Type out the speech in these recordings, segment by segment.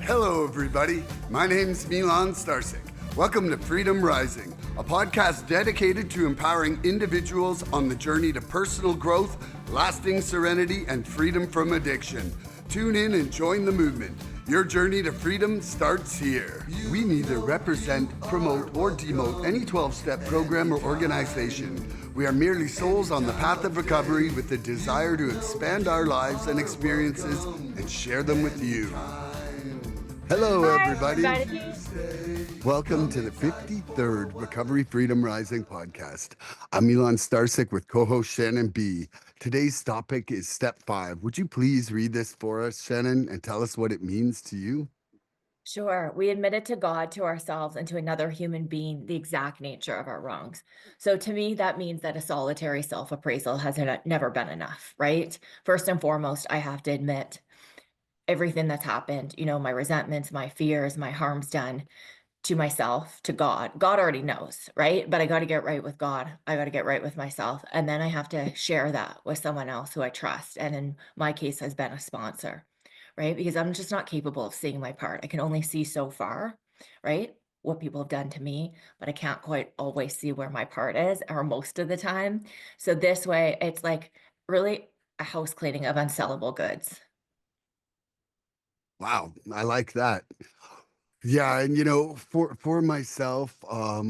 Hello, everybody. My name's Milan Starcic. Welcome to Freedom Rising, a podcast dedicated to empowering individuals on the journey to personal growth, lasting serenity, and freedom from addiction. Tune in and join the movement. Your journey to freedom starts here. We neither represent, promote, or demote any 12-step program or organization. We are merely souls on the path of recovery with the desire to expand our lives and experiences and share them with you. Hello, everybody. Welcome to the 53rd Recovery Freedom Rising podcast. I'm Milan Starcic with co-host Shannon B. Today's topic is step 5. Would you please read this for us, Shannon, and tell us what it means to you? Sure. We admitted to God, to ourselves, and to another human being the exact nature of our wrongs. So to me, that means that a solitary self-appraisal has never been enough, right? First and foremost, I have to admit everything that's happened, my resentments, my fears, my harms done to myself, to God. God already knows, right? But I got to get right with God. I got to get right with myself. And then I have to share that with someone else who I trust. And in my case has been a sponsor, right? Because I'm just not capable of seeing my part. I can only see so far, right? What people have done to me, but I can't quite always see where my part is, or most of the time. So this way, it's like really a house cleaning of unsellable goods. Wow, I like that. Yeah, and for myself, uh,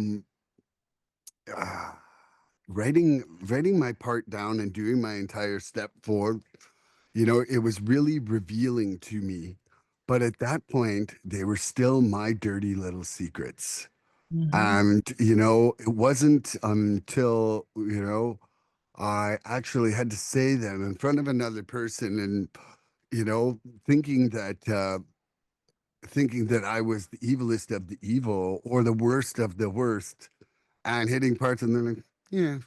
writing my part down and doing my entire step 4, it was really revealing to me. But at that point, they were still my dirty little secrets. Mhm. And it wasn't until I actually had to say them in front of another person and, you know, thinking that, uh, thinking that I was the evilest of the evil or the worst of the worst and hitting parts and then like, yeah,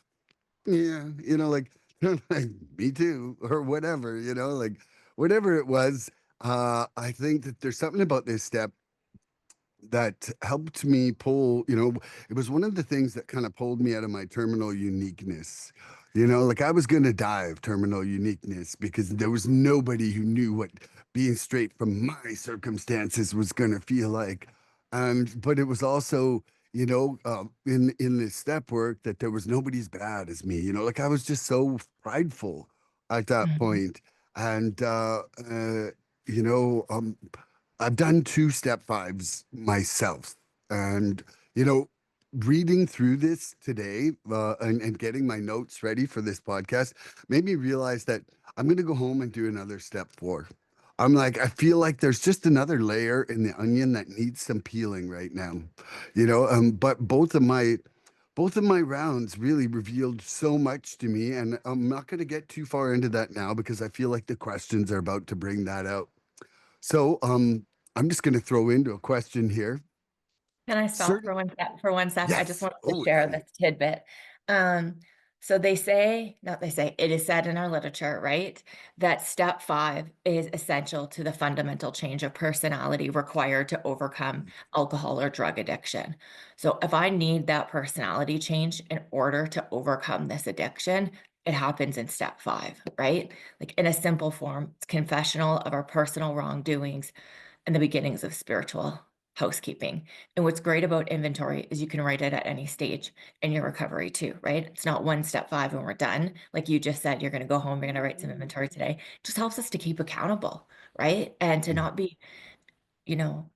yeah, like, like me too, or whatever, like whatever it was. I think that there's something about this step that helped me pull. It was one of the things that kind of pulled me out of my terminal uniqueness. Like I was going to die of terminal uniqueness because there was nobody who knew what being straight from my circumstances was going to feel like. But it was also, in this step work that there was nobody as bad as me. Like I was just so prideful at that Mhm. point. And, you know, um, I've done 2 step 5s myself. And, you know, reading through this today and getting my notes ready for this podcast made me realize that I'm going to go home and do another step 4. I'm like, I feel like there's just another layer in the onion that needs some peeling right now, but both of my rounds really revealed so much to me. And I'm not going to get too far into that now because I feel like the questions are about to bring that out. So, I'm just going to throw into a question here. Can I stop Certain, for one sec? I just yes. wanted to Oh, share yeah. this tidbit. Um, so it is said in our literature, right, that step 5 is essential to the fundamental change of personality required to overcome alcohol or drug addiction. So if I need that personality change in order to overcome this addiction, it happens in step 5, right? Like in a simple form, it's confessional of our personal wrongdoings and the beginnings of spiritual housekeeping. And what's great about inventory is you can write it at any stage in your recovery too, right? It's not one step 5 and we're done. Like you just said, you're going to go home, you're going to write some inventory today. It just helps us to keep accountable, right? And to not be,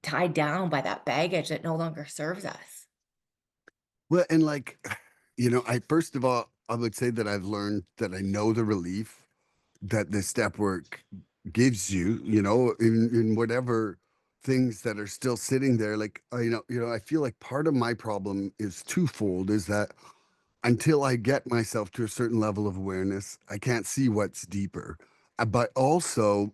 tied down by that baggage that no longer serves us. Well, and like, I first of all, I would say that I've learned that I know the relief that this step work gives you, in whatever things that are still sitting there. Like, I feel like part of my problem is twofold, is that until I get myself to a certain level of awareness, I can't see what's deeper. But also,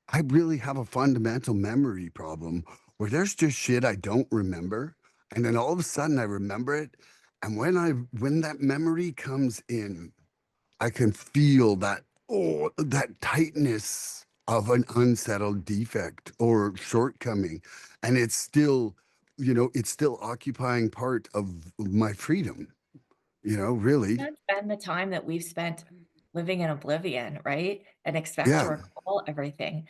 I really have a fundamental memory problem where there's just shit I don't remember. And then all of a sudden I remember it. And when that memory comes in, I can feel that tightness of an unsettled defect or shortcoming. And it's still occupying part of my freedom, really. Can't spend the time that we've spent living in oblivion, right? And expect to Yeah. recall everything.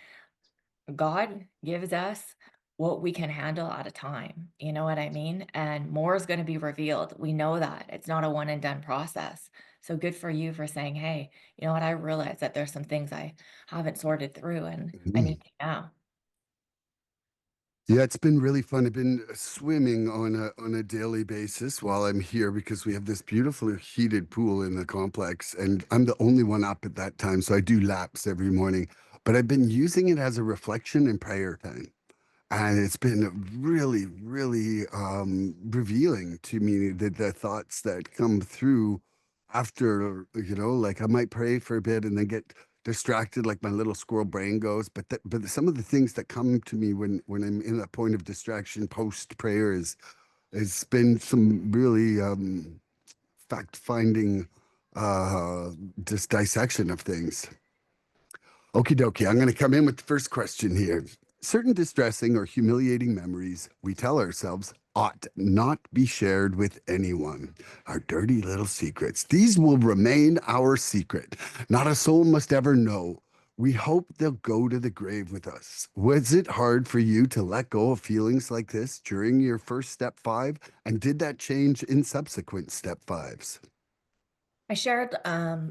God gives us what we can handle at a time. You know what I mean? And more is going to be revealed. We know that it's not a one and done process. So good for you for saying, hey, you know what? I realize that there's some things I haven't sorted through and I Mhm. need to now. Yeah, it's been really fun. I've been swimming on a daily basis while I'm here because we have this beautiful heated pool in the complex, and I'm the only one up at that time, so I do laps every morning. But I've been using it as a reflection and prayer time. And it's been really, really revealing to me that the thoughts that come through after, like I might pray for a bit and then get distracted, like my little squirrel brain goes. But some of the things that come to me when I'm in a point of distraction post prayer is has been some really fact finding uh just dissection of things. Okie dokie. I'm going to come in with the first question here. Certain distressing or humiliating memories we tell ourselves ought not be shared with anyone. Our dirty little secrets. These will remain our secret. Not a soul must ever know. We hope they'll go to the grave with us. Was it hard for you to let go of feelings like this during your first step five? And did that change in subsequent step fives? I shared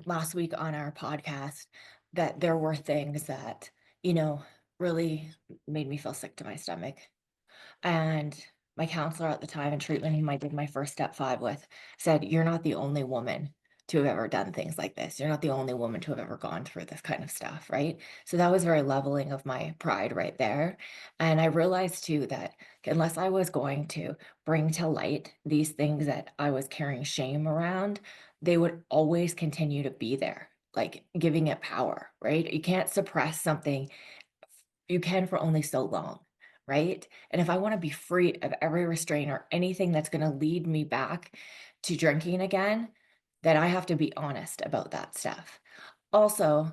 last week on our podcast that there were things that, you know, really made me feel sick to my stomach. And my counselor at the time in treatment, whom I did my first step five with, said, you're not the only woman to have ever done things like this. You're not the only woman to have ever gone through this kind of stuff, right? So that was very leveling of my pride right there. And I realized too that unless I was going to bring to light these things that I was carrying shame around, they would always continue to be there, like giving it power, right? You can't suppress something, you can for only so long, right? And if I want to be free of every restraint or anything that's going to lead me back to drinking again, then I have to be honest about that stuff. Also,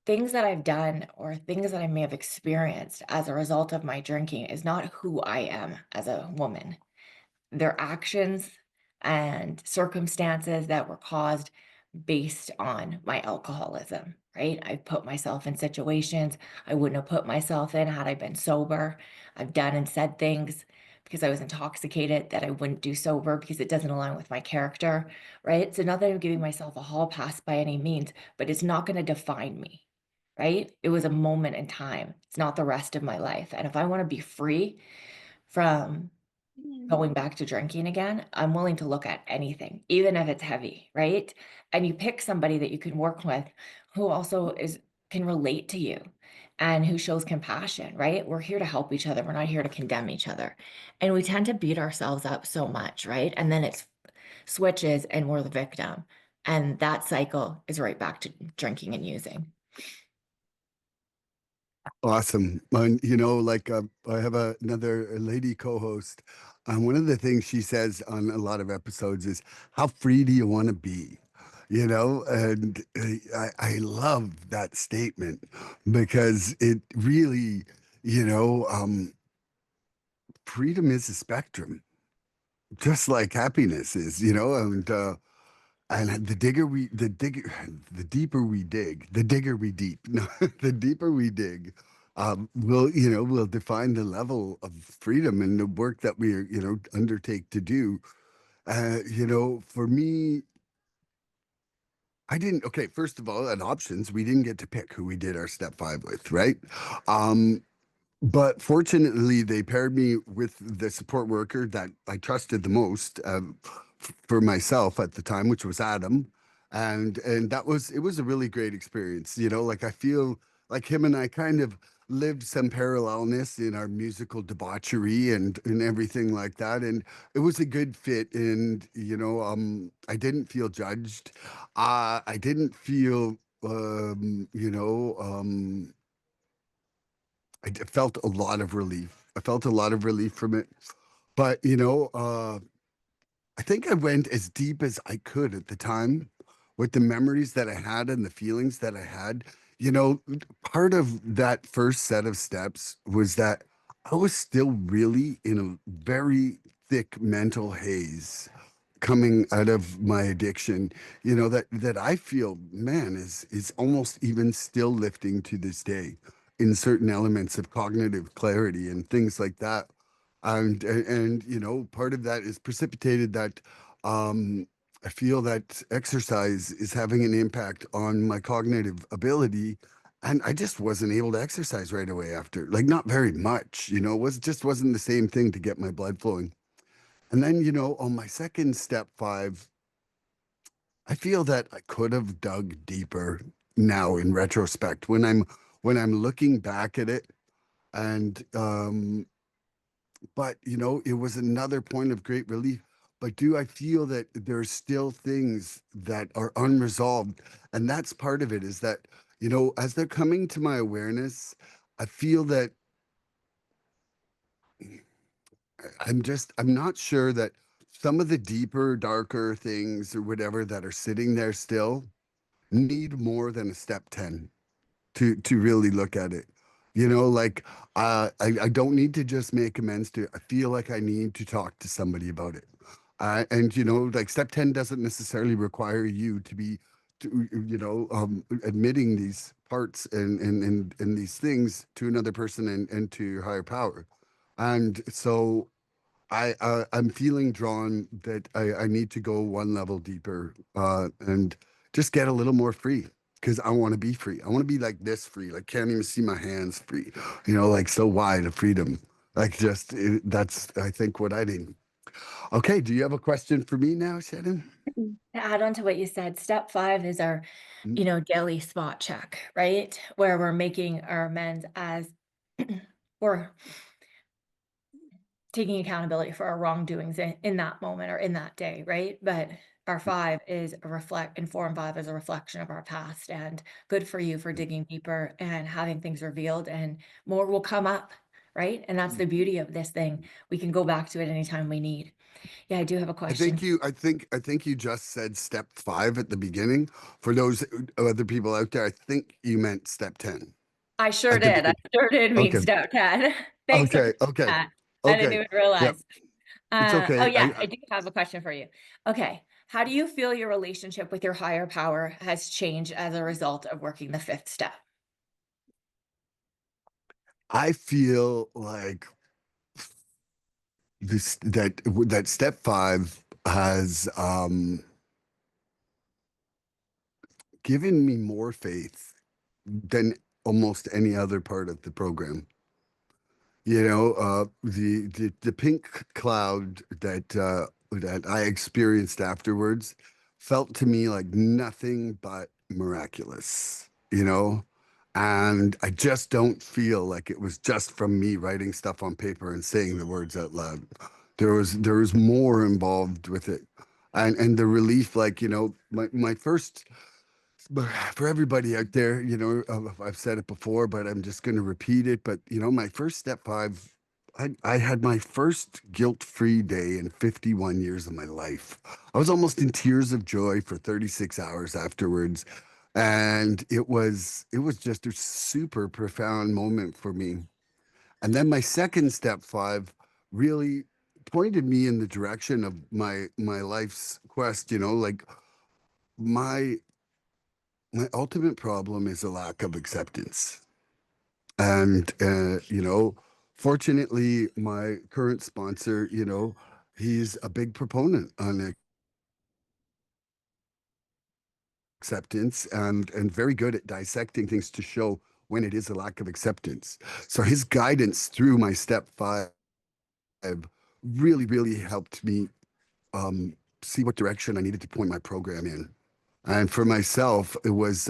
things that I've done or things that I may have experienced as a result of my drinking is not who I am as a woman. Their actions and circumstances that were caused based on my alcoholism, right? I've put myself in situations I wouldn't have put myself in had I been sober. I've done and said things because I was intoxicated that I wouldn't do sober because it doesn't align with my character, right? So not that I'm giving myself a hall pass by any means, but it's not going to define me, right? It was a moment in time. It's not the rest of my life. And if I want to be free from going back to drinking again, I'm willing to look at anything, even if it's heavy, right? And you pick somebody that you can work with who also is can relate to you and who shows compassion, right? We're here to help each other. We're not here to condemn each other. And we tend to beat ourselves up so much, right? And then it switches and we're the victim. And that cycle is right back to drinking and using. Awesome. And like I have another lady co-host. One of the things she says on a lot of episodes is, "How free do you want to be?" And I love that statement because it really, you know, um, freedom is a spectrum, just like happiness is. And the deeper we dig, the digger we deep, no, the deeper we dig, will define the level of freedom and the work that we, undertake to do. For me, I didn't, okay, first of all, at options, we didn't get to pick who we did our step five with, right? Um, but fortunately, they paired me with the support worker that I trusted the most for myself at the time, which was Adam, and it was a really great experience. Like I feel like him and I kind of lived some parallelness in our musical debauchery and everything like that, and it was a good fit. And I didn't feel judged. I didn't feel felt a lot of relief. I felt a lot of relief from it. But, I think I went as deep as I could at the time with the memories that I had and the feelings that I had. You know, Part of that first set of steps was that I was still really in a very thick mental haze coming out of my addiction, that I feel, man, is almost even still lifting to this day. in certain elements of cognitive clarity and things like that. And you know, part of that is precipitated that I feel that exercise is having an impact on my cognitive ability. And I just wasn't able to exercise right away after, like not very much, you know, it was just wasn't the same thing to get my blood flowing. And then, you know, on my second step five, I feel that I could have dug deeper now in retrospect when I'm looking back at it. And but you know, it was another point of great relief. But do I feel that there's still things that are unresolved? And that's part of it is that, you know, as they're coming to my awareness, I feel that I'm not sure that some of the deeper, darker things or whatever that are sitting there still need more than a step 10 to really look at it. You know, like I don't need to just make amends to it. I feel like I need to talk to somebody about it. And you know, like step 10 doesn't necessarily require you to be you know, admitting these parts and these things to another person and to your higher power. And so I'm feeling drawn that I need to go one level deeper and just get a little more free because I want to be free. I want to be like this free, like can't even see my hands free, you know, like so wide of freedom. Like just that's I think what I need. Okay, do you have a question for me now, Shannon? To add on to what you said, step 5 is our, Mm, daily spot check, right? Where we're making our amends as or taking accountability for our wrongdoings in that moment or in that day, right? But our 5 is a reflect and 4 and 5 is a reflection of our past, and good for you for digging deeper and having things revealed, and more will come up, right? And that's the beauty of this thing. We can go back to it anytime we need. Yeah, I do have a question. I think you just said step five at the beginning. For those other people out there, I think you meant step 10 I sure at the did. I beginning. sure did mean Okay. step 10. Thanks for Okay. correcting Okay. that. I didn't Okay. even Yep. realize. It's Oh okay. yeah, I do have a question for you. Okay. How do you feel your relationship with your higher power has changed as a result of working the 5th step? I feel like that step five has given me more faith than almost any other part of the program. You know, the pink cloud that I experienced afterwards felt to me like nothing but miraculous, you know? And I just don't feel like it was just from me writing stuff on paper and saying the words out loud. There was more involved with it. And the relief, like, you know, my first but for everybody out there, you know, I've said it before, but I'm just going to repeat it. But, you know, my first step five, I had my first guilt-free day in 51 years of my life. I was almost in tears of joy for 36 hours afterwards. And it was just a super profound moment for me. And then my second step five really pointed me in the direction of my life's quest, you know, like my my ultimate problem is a lack of acceptance. And, you know, fortunately, my current sponsor, you know, he's a big proponent on acceptance and very good at dissecting things to show when it is a lack of acceptance. So his guidance through my step five really helped me see what direction I needed to point my program in. And for myself, it was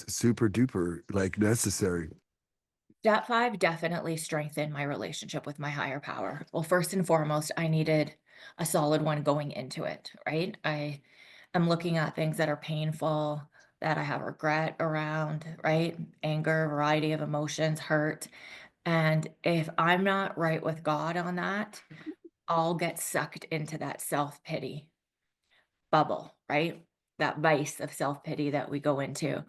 super duper like necessary. Step 5 definitely strengthened my relationship with my higher power. Well, first and foremost, I needed a solid one going into it, right? I am looking at things that are painful, that I have regret around, right? Anger, variety of emotions, hurt. And if I'm not right with God on that, I'll get sucked into that self-pity bubble, right? That vice of self-pity that we go into.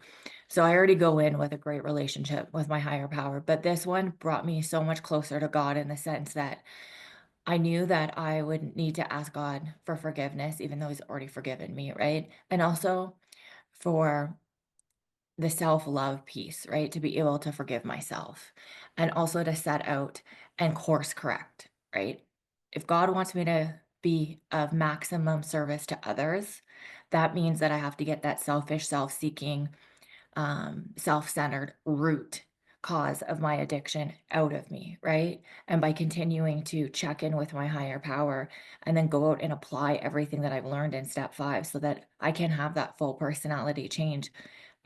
So I already go in with a great relationship with my higher power, but this one brought me so much closer to God in the sense that I knew that I would need to ask God for forgiveness, even though He's already forgiven me, right? And also for the self-love piece, right? To be able to forgive myself and also to set out and course correct, right? If God wants me to be of maximum service to others, that means that I have to get that selfish, self-seeking, self-centered root cause of my addiction out of me, right? And by continuing to check in with my higher power and then go out and apply everything that I've learned in step 5 so that I can have that full personality change.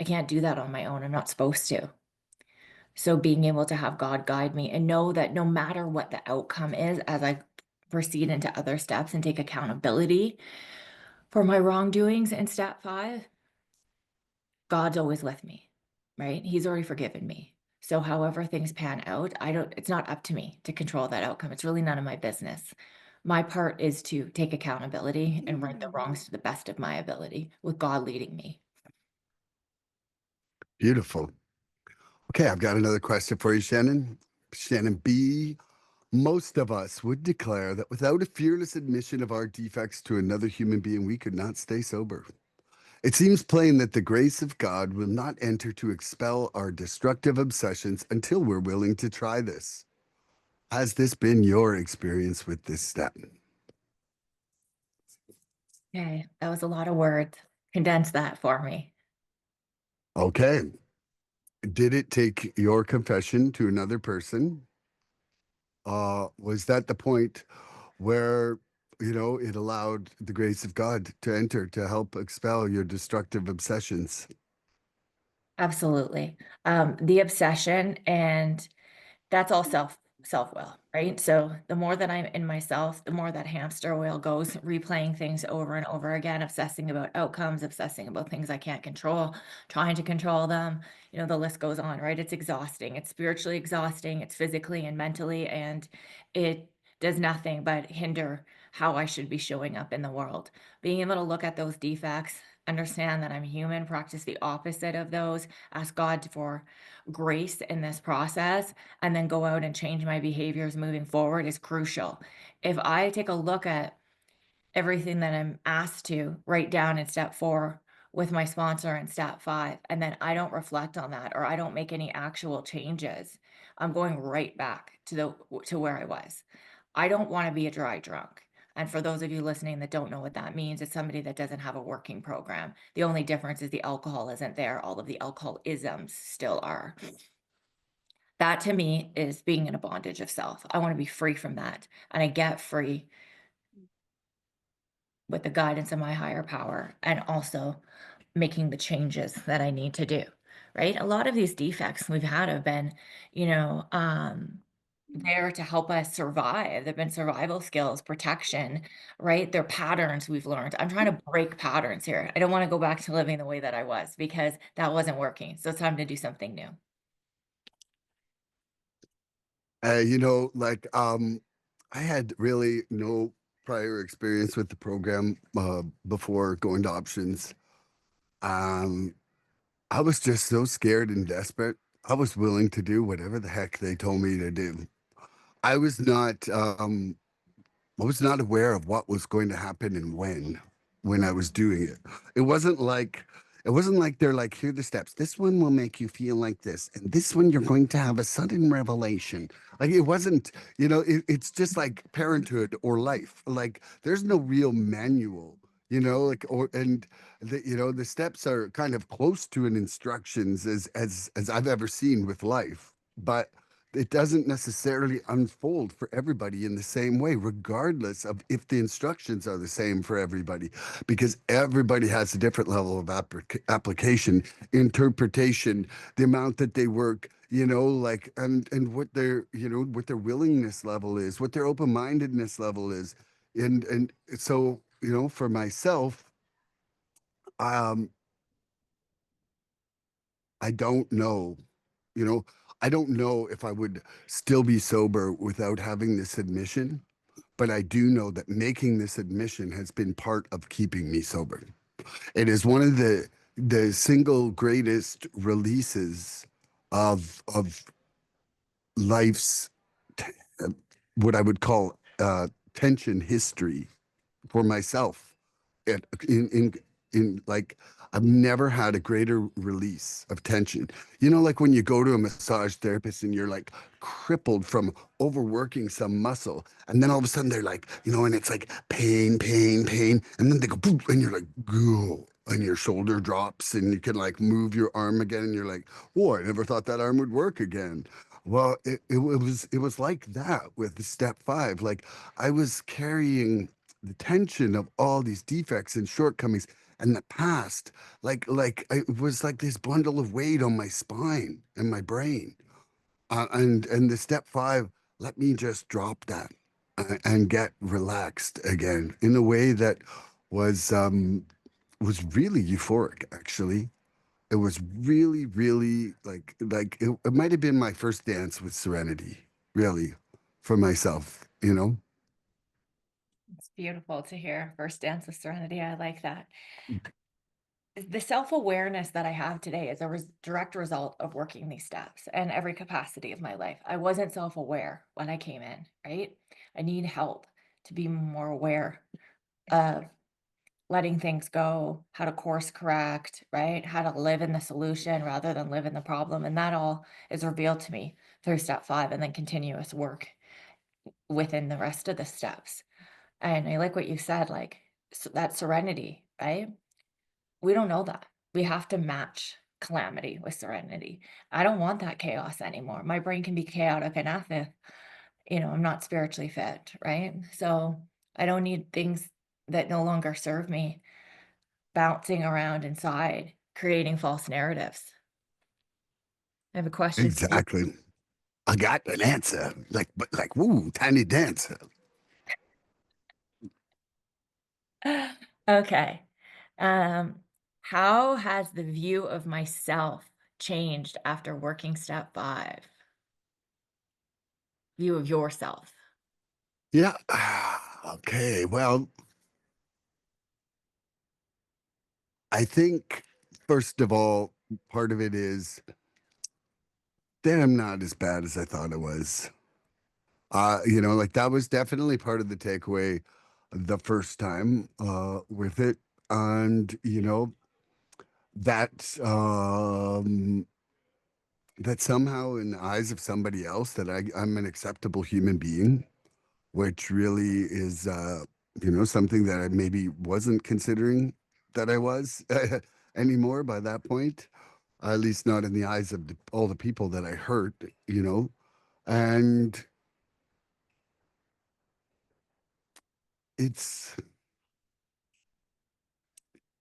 I can't do that on my own. I'm not supposed to. So being able to have God guide me and know that no matter what the outcome is, as I proceed into other steps and take accountability for my wrongdoings in step 5, God's always with me, right? He's already forgiven me. So however things pan out, it's not up to me to control that outcome. It's really none of my business. My part is to take accountability and right the wrongs to the best of my ability with God leading me. Beautiful. Okay, I've got another question for you, Shannon. Shannon B. Most of us would declare that without a fearless admission of our defects to another human being, we could not stay sober. It seems plain that the grace of God will not enter to expel our destructive obsessions until we're willing to try this. Has this been your experience with this step? Okay, that was a lot of words. Condense that for me. Okay. Did it take your confession to another person? Was that the point where, it allowed the grace of God to enter to help expel your destructive obsessions? Absolutely. The obsession and that's all self-will, right? So the more that I'm in myself, the more that hamster wheel goes replaying things over and over again, obsessing about outcomes, obsessing about things I can't control, trying to control them. The list goes on, right? It's exhausting. It's spiritually exhausting, it's physically and mentally, and it does nothing but hinder how I should be showing up in the world. Being able to look at those defects, understand that I'm human, practice the opposite of those, ask God for grace in this process, and then go out and change my behaviors moving forward is crucial. If I take a look at everything that I'm asked to write down in step 4 with my sponsor in step 5, and then I don't reflect on that or I don't make any actual changes, I'm going right back to where I was. I don't want to be a dry drunk. And for those of you listening that don't know what that means, it's somebody that doesn't have a working program. The only difference is the alcohol isn't there. All of the alcoholisms still are. That to me is being in a bondage of self. I want to be free from that. And I get free with the guidance of my higher power and also making the changes that I need to do. Right? A lot of these defects we've had have been, you know, there to help us survive. They've been survival skills, protection, right? They're patterns we've learned. I'm trying to break patterns here. I don't want to go back to living the way that I was because that wasn't working. So it's time to do something new. I had really no prior experience with the program before going to options. Um, I was just so scared and desperate. I was willing to do whatever the heck they told me to do. I was not I was not aware of what was going to happen and when I was doing it. It wasn't like they're like, here are the steps. This one will make you feel like this, and this one you're going to have a sudden revelation. Like it wasn't, it's just like parenthood or life. Like there's no real manual, like the steps are kind of close to an instructions as I've ever seen with life, but it doesn't necessarily unfold for everybody in the same way, regardless of if the instructions are the same for everybody, because everybody has a different level of application, interpretation, the amount that they work, like, and what their willingness level is, what their open-mindedness level is. And so, for myself, um, I don't know, you know, I don't know if I would still be sober without having this admission, but I do know that making this admission has been part of keeping me sober. It is one of the single greatest releases of life's t- uh, what I would call tension history for myself. In like I've never had a greater release of tension. You know, like when you go to a massage therapist and you're like crippled from overworking some muscle, and then all of a sudden they're like, you know, and it's like pain, pain, pain, and then they go boom, and you're like, go, and your shoulder drops, and you can like move your arm again, and you're like, oh, I never thought that arm would work again. Well, it was like that with the step five. Like I was carrying the tension of all these defects and shortcomings and the past, like it was like this bundle of weight on my spine and my brain. And the step five let me just drop that and get relaxed again in a way that was um was really euphoric actually. It was really, really like it might have been my first dance with serenity, really, for myself, you know? It's beautiful to hear. First dance of serenity. I like that. The self-awareness that I have today is a direct result of working these steps in every capacity of my life. I wasn't self-aware when I came in, right? I need help to be more aware of letting things go, how to course correct, right? How to live in the solution rather than live in the problem. And that all is revealed to me through step five and then continuous work within the rest of the steps. And I like what you said, like that serenity, right? We don't know that. We have to match calamity with serenity. I don't want that chaos anymore. My brain can be chaotic enough if, I'm not spiritually fit, right? So I don't need things that no longer serve me bouncing around inside, creating false narratives. I have a question for you. Exactly. I got an answer. Like, but like, woo, tiny dancer. Okay. Um, how has the view of myself changed after working step five? View of yourself. Yeah. Okay. Well, I think first of all, part of it is that I'm not as bad as I thought I was. Like that was definitely part of the takeaway the first time with it. And that that somehow in the eyes of somebody else that I'm an acceptable human being, which really is something that I maybe wasn't considering that I was anymore by that point, at least not in the eyes of all the people that I hurt, and it's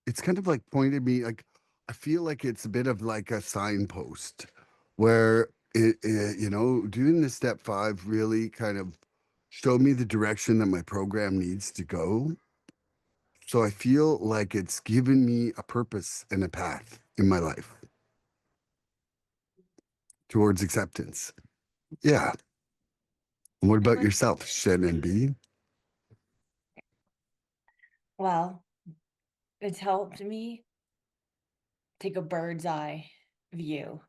it's kind of like pointed me like I feel like it's a bit of like a signpost where doing the step five really kind of showed me the direction that my program needs to go. So I feel like it's given me a purpose and a path in my life towards acceptance. Yeah. What I about like, yourself, Shannon B? well, it's helped me take a bird's eye view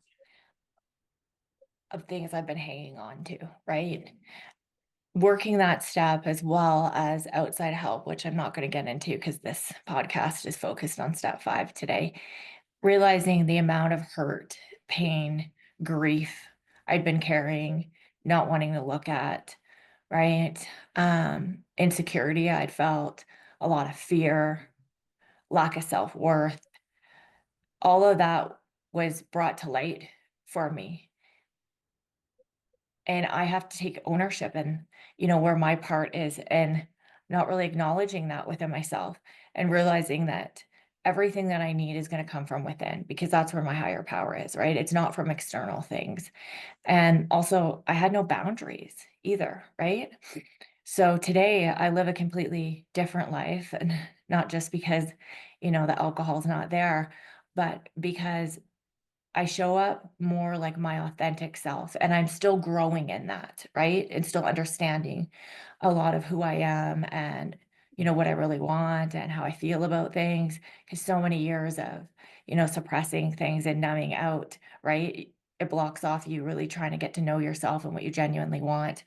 of things I've been hanging on to, right? Working that step as well as outside help, which I'm not going to get into because this podcast is focused on step five today. Realizing the amount of hurt, pain, grief I'd been carrying, not wanting to look at, right? Insecurity I'd felt, a lot of fear, lack of self-worth. All of that was brought to light for me. And I have to take ownership and, where my part is and not really acknowledging that within myself and realizing that everything that I need is going to come from within because that's where my higher power is, right? It's not from external things. And also, I had no boundaries either, right? So today I live a completely different life and not just because, the alcohol's not there, but because I show up more like my authentic self, and I'm still growing in that, right? And still understanding a lot of who I am and, what I really want and how I feel about things. Because so many years of, suppressing things and numbing out, right? It blocks off you really trying to get to know yourself and what you genuinely want.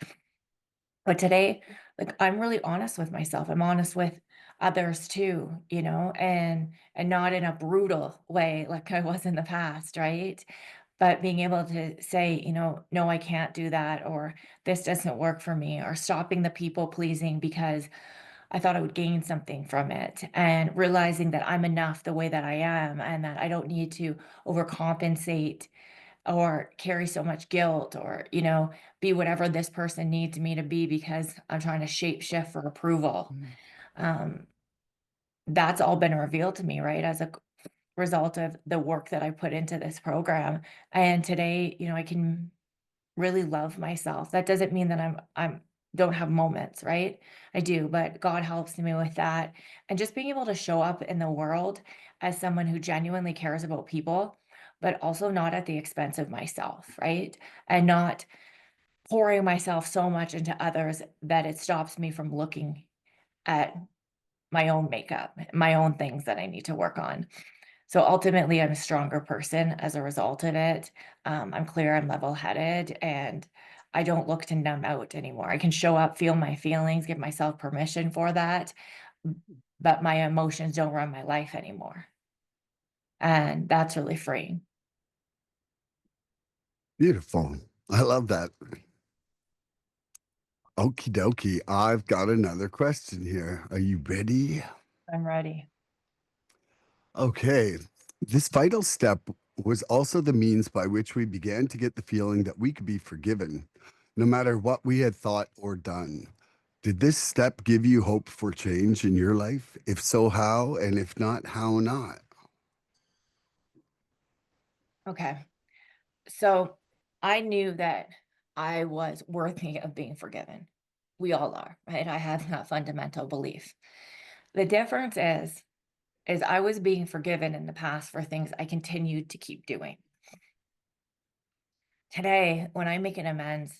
But today, like, I'm really honest with myself. I'm honest with others too, and not in a brutal way like I was in the past, right? But being able to say, "No, I can't do that," or "This doesn't work for me," or stopping the people pleasing because I thought I would gain something from it, and realizing that I'm enough the way that I am and that I don't need to overcompensate or carry so much guilt or, be whatever this person needs me to be because I'm trying to shape shift for approval. Mm. Um, that's all been revealed to me, right, as a result of the work that I put into this program. And today, I can really love myself. That doesn't mean that I'm don't have moments, right? I do, but God helps me with that. And just being able to show up in the world as someone who genuinely cares about people, but also not at the expense of myself, right? And not pouring myself so much into others that it stops me from looking at my own makeup, my own things that I need to work on. So ultimately, I'm a stronger person as a result of it. I'm clear, I'm level-headed, and I don't look to numb out anymore. I can show up, feel my feelings, give myself permission for that, but my emotions don't run my life anymore, and that's really freeing. Beautiful. I love that. Okie dokie. I've got another question here. Are you ready? I'm ready. Okay. This vital step was also the means by which we began to get the feeling that we could be forgiven, no matter what we had thought or done. Did this step give you hope for change in your life? If so, how? And if not, how not? Okay. So, I knew that I was worthy of being forgiven. We all are, right? I have that fundamental belief. The difference is I was being forgiven in the past for things I continued to keep doing. Today, when I make an amends,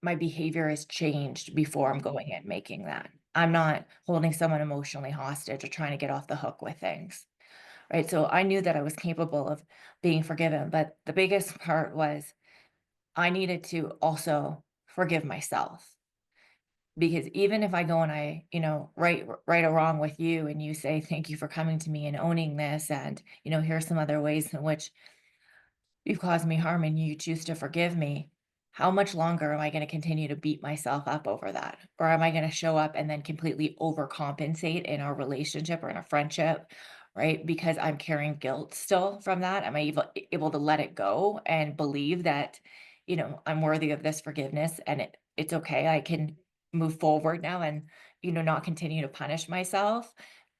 my behavior has changed before I'm going and making that. I'm not holding someone emotionally hostage or trying to get off the hook with things, right? So I knew that I was capable of being forgiven, but the biggest part was I needed to also forgive myself. Because even if I go and right or wrong with you and you say, thank you for coming to me and owning this, and here's some other ways in which you've caused me harm and you choose to forgive me, how much longer am I going to continue to beat myself up over that? Or am I going to show up and then completely overcompensate in our relationship or in a friendship, right? Because I'm carrying guilt still from that. Am I able to let it go and believe that, I'm worthy of this forgiveness and it's okay. I can move forward now and, not continue to punish myself.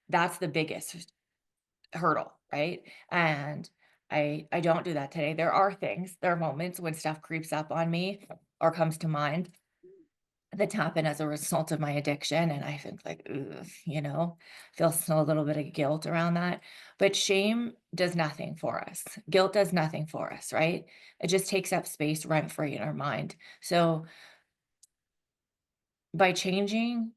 That's the biggest hurdle, right? And I don't do that today. There are moments when stuff creeps up on me or comes to mind that happen as a result of my addiction, and I think like, ugh, feel still a little bit of guilt around that. But shame does nothing for us. Guilt does nothing for us, right? It just takes up space rent free in our mind. So by changing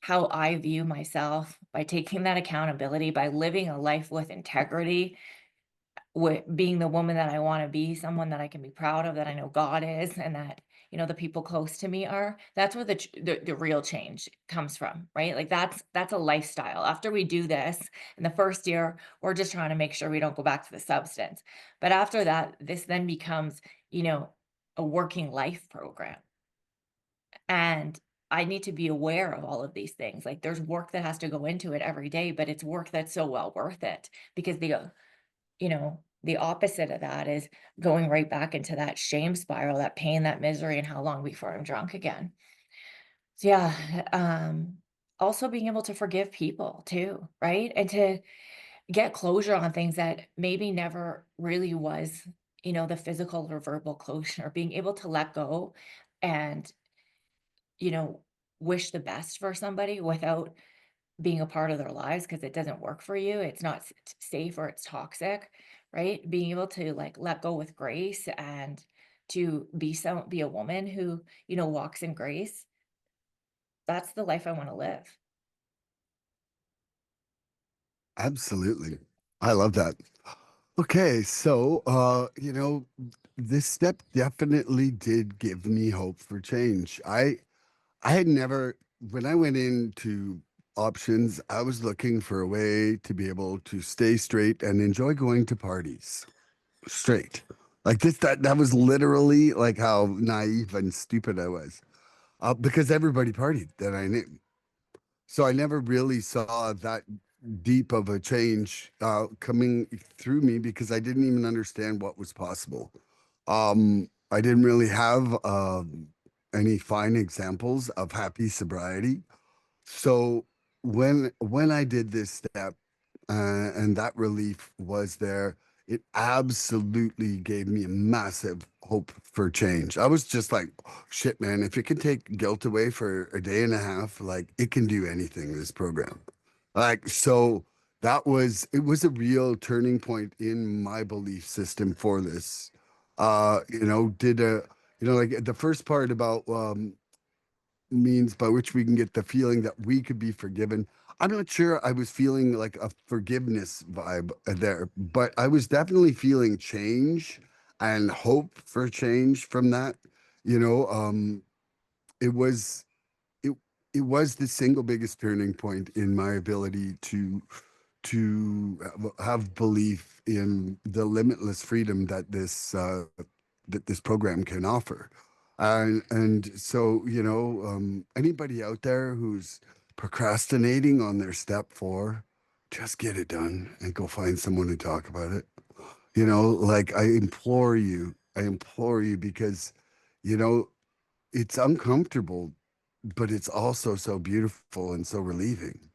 how I view myself, by taking that accountability, by living a life with integrity, being the woman that I wanna be, someone that I can be proud of, that I know God is, and that, the people close to me are, that's where the real change comes from, right? Like, that's a lifestyle. After we do this, in the first year, we're just trying to make sure we don't go back to the substance. But after that, this then becomes, you know, a working life program, and I need to be aware of all of these things. Like, there's work that has to go into it every day, but it's work that's so well worth it because the opposite of that is going right back into that shame spiral, that pain, that misery, and how long before I'm drunk again. So yeah, also being able to forgive people too, right? And to get closure on things that maybe never really was, the physical or verbal closure, being able to let go and, you know, wish the best for somebody without being a part of their lives because it doesn't work for you, it's not safe or it's toxic, right? Being able to like let go with grace and to be a woman who, walks in grace. That's the life I want to live. Absolutely. I love that. Okay, so this step definitely did give me hope for change. I had never when I went into options. I was looking for a way to be able to stay straight and enjoy going to parties straight. Like this, that was literally like how naive and stupid I was. Because everybody partied that I knew. So I never really saw that deep of a change coming through me because I didn't even understand what was possible. I didn't really have any fine examples of happy sobriety. So when I did this step and that relief was there, it absolutely gave me a massive hope for change. I was just like, shit, man, if it can take guilt away for a day and a half, like it can do anything, this program. Like, so that was, it was a real turning point in my belief system for this. Did a, like the first part about means by which we can get the feeling that we could be forgiven. I'm not sure I was feeling like a forgiveness vibe there, but I was definitely feeling change and hope for change from that. You know, it was it it was the single biggest turning point in my ability to have belief in the limitless freedom that this program can offer. And so, anybody out there who's procrastinating on their step four, just get it done and go find someone to talk about it. Like I implore you because, you know, it's uncomfortable, but it's also so beautiful and so relieving.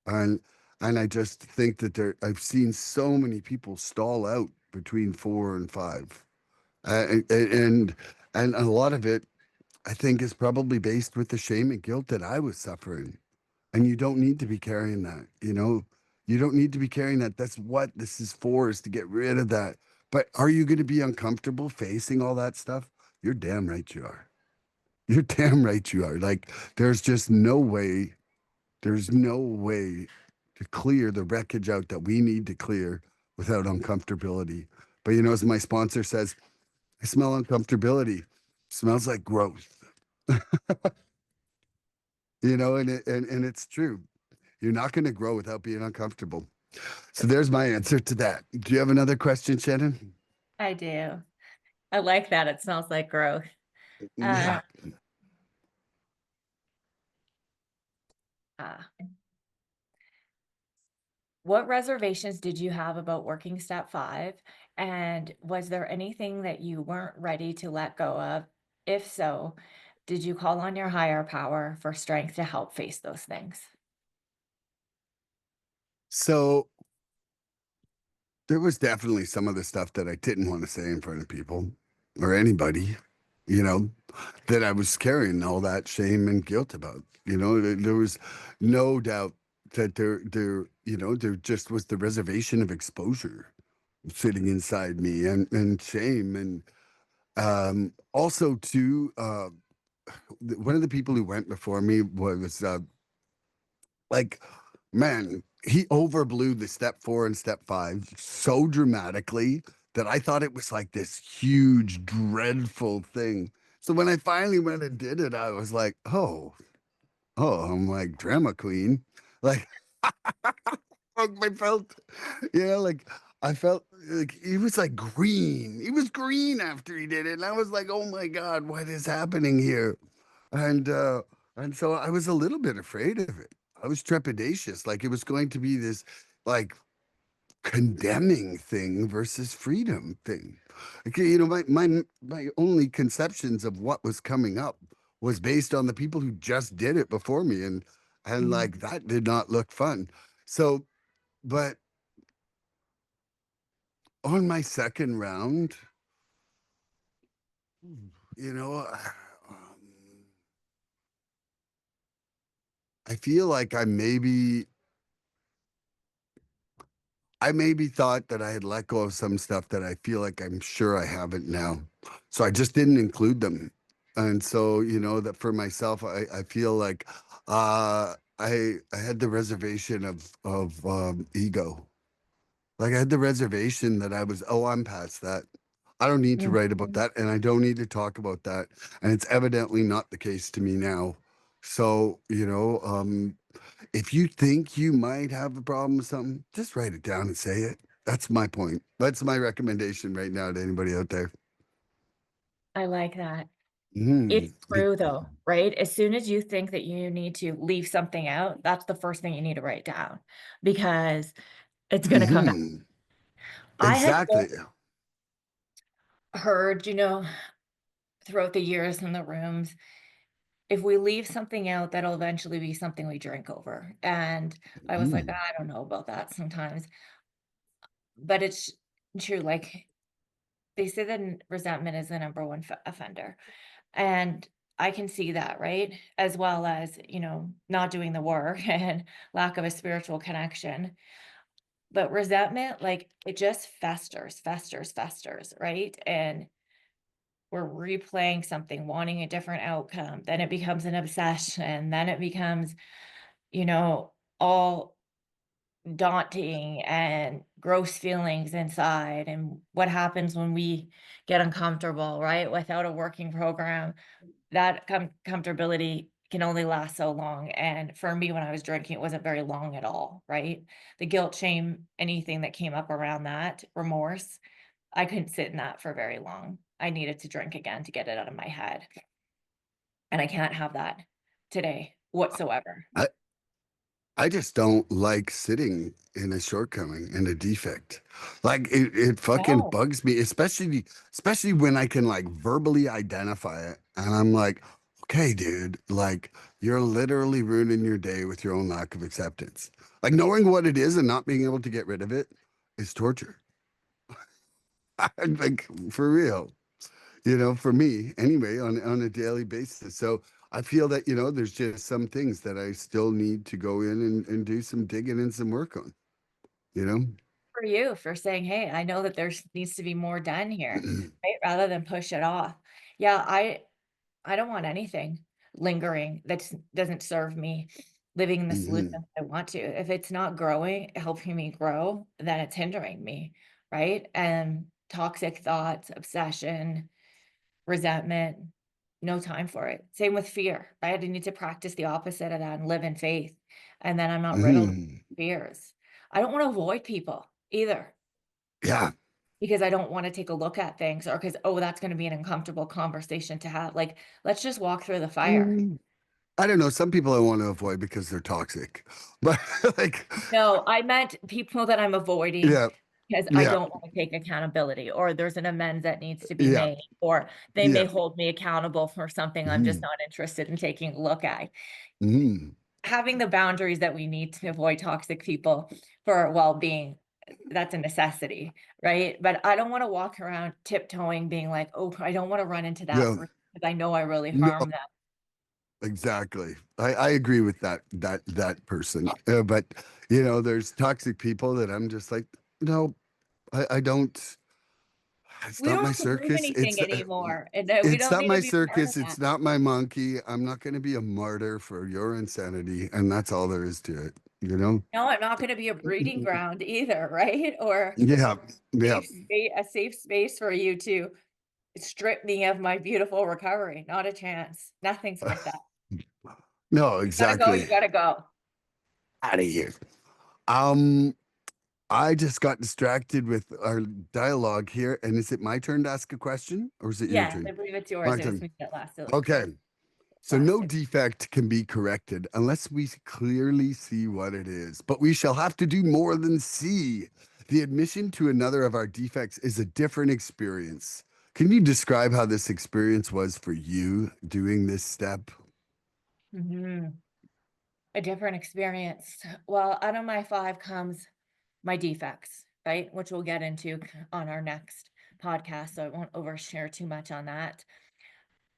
And and I just think that I've seen so many people stall out between four and five. And a lot of it, I think, is probably based with the shame and guilt that I was suffering. And you don't need to be carrying that, you know? You don't need to be carrying that. That's what this is for, is to get rid of that. But are you going to be uncomfortable facing all that stuff? You're damn right you are. You're damn right you are. Like, there's no way to clear the wreckage out that we need to clear without uncomfortability. But as my sponsor says, I smell uncomfortability. Smells like growth. And it's true. You're not going to grow without being uncomfortable. So there's my answer to that. Do you have another question, Shannon? I do. I like that. It smells like growth. Uh, Yeah. uh, what reservations did you have about working step five? And was there anything that you weren't ready to let go of? If so, did you call on your higher power for strength to help face those things? So there was definitely some of the stuff that I didn't want to say in front of people or anybody, you know, that I was carrying all that shame and guilt about. There was no doubt that there just was the reservation of exposure sitting inside me and shame. And also, too, one of the people who went before me was like, man, he overblew the step four and step five so dramatically that I thought it was like this huge, dreadful thing. So when I finally went and did it, I was like, I'm like drama queen. Like, I felt, like I felt like he was like green. He was green after he did it. And I was like, oh my God, what is happening here? And uh and so I was a little bit afraid of it. I was trepidatious, like it was going to be this like condemning thing versus freedom thing. Okay, my only conceptions of what was coming up was based on the people who just did it before me, and Mm. like that did not look fun. So, but on my second round, you know, um, I feel like I maybe thought that I had let go of some stuff that I feel like I'm sure I haven't now. So I just didn't include them. And so, that for myself, I feel like I had the reservation of ego. Like I had the reservation that I'm past that. I don't need to Mm. write about that and I don't need to talk about that. And it's evidently not the case to me now. So, if you think you might have a problem with something, just write it down and say it. That's my point. That's my recommendation right now to anybody out there. I like that. It's Mm. true though, right? As soon as you think that you need to leave something out, that's the first thing you need to write down because it's gonna come back. Mhm. I had Exactly. heard, throughout the years in the rooms, if we leave something out, that'll eventually be something we drink over, and I was like, Mm. "I don't know about that sometimes," but it's true, like, they say that resentment is the number one offender, and I can see that, right? As well as, not doing the work and lack of a spiritual connection. But resentment, like, it just festers, festers, festers, right? And we're replaying something, wanting a different outcome. Then it becomes an obsession. Then it becomes, all daunting and gross feelings inside. And what happens when we get uncomfortable, right? Without a working program, that comfortability can only last so long, and for me, when I was drinking, it wasn't very long at all, right? The guilt, shame, anything that came up around that, remorse, I couldn't sit in that for very long. I needed to drink again to get it out of my head, and I can't have that today whatsoever. I, I just don't like sitting in a shortcoming and a defect. Like it fucking No, bugs me, especially when I can like verbally identify it. And I'm like, okay, dude, like you're literally ruining your day with your own lack of acceptance. Like knowing what it is and not being able to get rid of it is torture. Like for real, for me anyway, on a daily basis. So I feel that, there's just some things that I still need to go in and do some digging and some work on, you know? for you for saying, "Hey, I know that there's needs to be more done here," right? Rather than push it off. Yeah, I don't want anything lingering that doesn't serve me living in the solution Hmm. I want to. If it's not growing, helping me grow, then it's hindering me, right? And toxic thoughts, obsession, resentment, no time for it. Same with fear, right? I need to practice the opposite of that and live in faith. And then I'm not riddled with Hmm. fears. I don't want to avoid people either Yeah. because I don't want to take a look at things or because, oh, that's going to be an uncomfortable conversation to have. Like, let's just walk through the fire. Mm. I don't know. Some people I want to avoid because they're toxic, but like, No, I meant people that I'm avoiding yeah, because I yeah, don't want to take accountability, or there's an amends that needs to be yeah, made, or they may yeah. hold me accountable for something I'm just Hmm. not interested in taking a look at. Hmm. Having the boundaries that we need to avoid toxic people for our well-being, that's a necessity, right? But I don't want to walk around tiptoeing, being like, oh, I don't want to run into that Yeah. person because I know I really No, harm them. exactly. I agree with that person. But there's toxic people that I'm just like, no, I don't. It's We not don't my have to prove circus. anything anymore, and we It's don't not need to my be part of circus. that. It's not my monkey. I'm not going to be a martyr for your insanity, and that's all there is to it. You know? No, I'm not gonna be a breeding ground either, right? Or Yeah, yeah. a safe space for you to strip me of my beautiful recovery. Not a chance. Nothing's worth that. No, You gotta go, exactly. you gotta go. Out of here. Um, I just got distracted with our dialogue here, and is it my turn to ask a question, or is it your Yes, I turn? believe it's yours. My It was turn. me that Okay. So no lasted. defect can be corrected unless we clearly see what it is. But we shall have to do more than see. The admission to another of our defects is a different experience. Can you describe how this experience was for you doing this step? Mhm. A different experience. Well, out of my 5 comes my defects, right? Which we'll get into on our next podcast, so I won't overshare too much on that.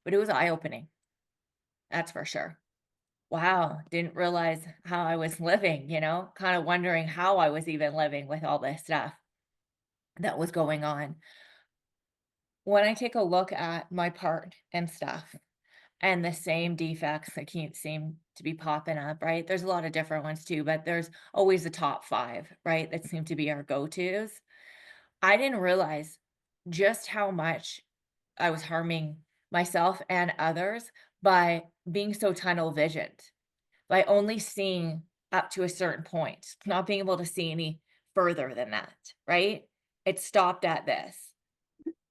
But it was eye-opening, that's for sure. Wow, didn't realize how I was living, kind of wondering how I was even living with all this stuff that was going on. When I take a look at my part and stuff and the same defects that keep seem to be popping up, right? There's a lot of different ones too, but there's always the top 5, right? That seem to be our go-tos. I didn't realize just how much I was harming myself and others by being so tunnel visioned, by only seeing up to a certain point, not being able to see any further than that, right? It stopped at this.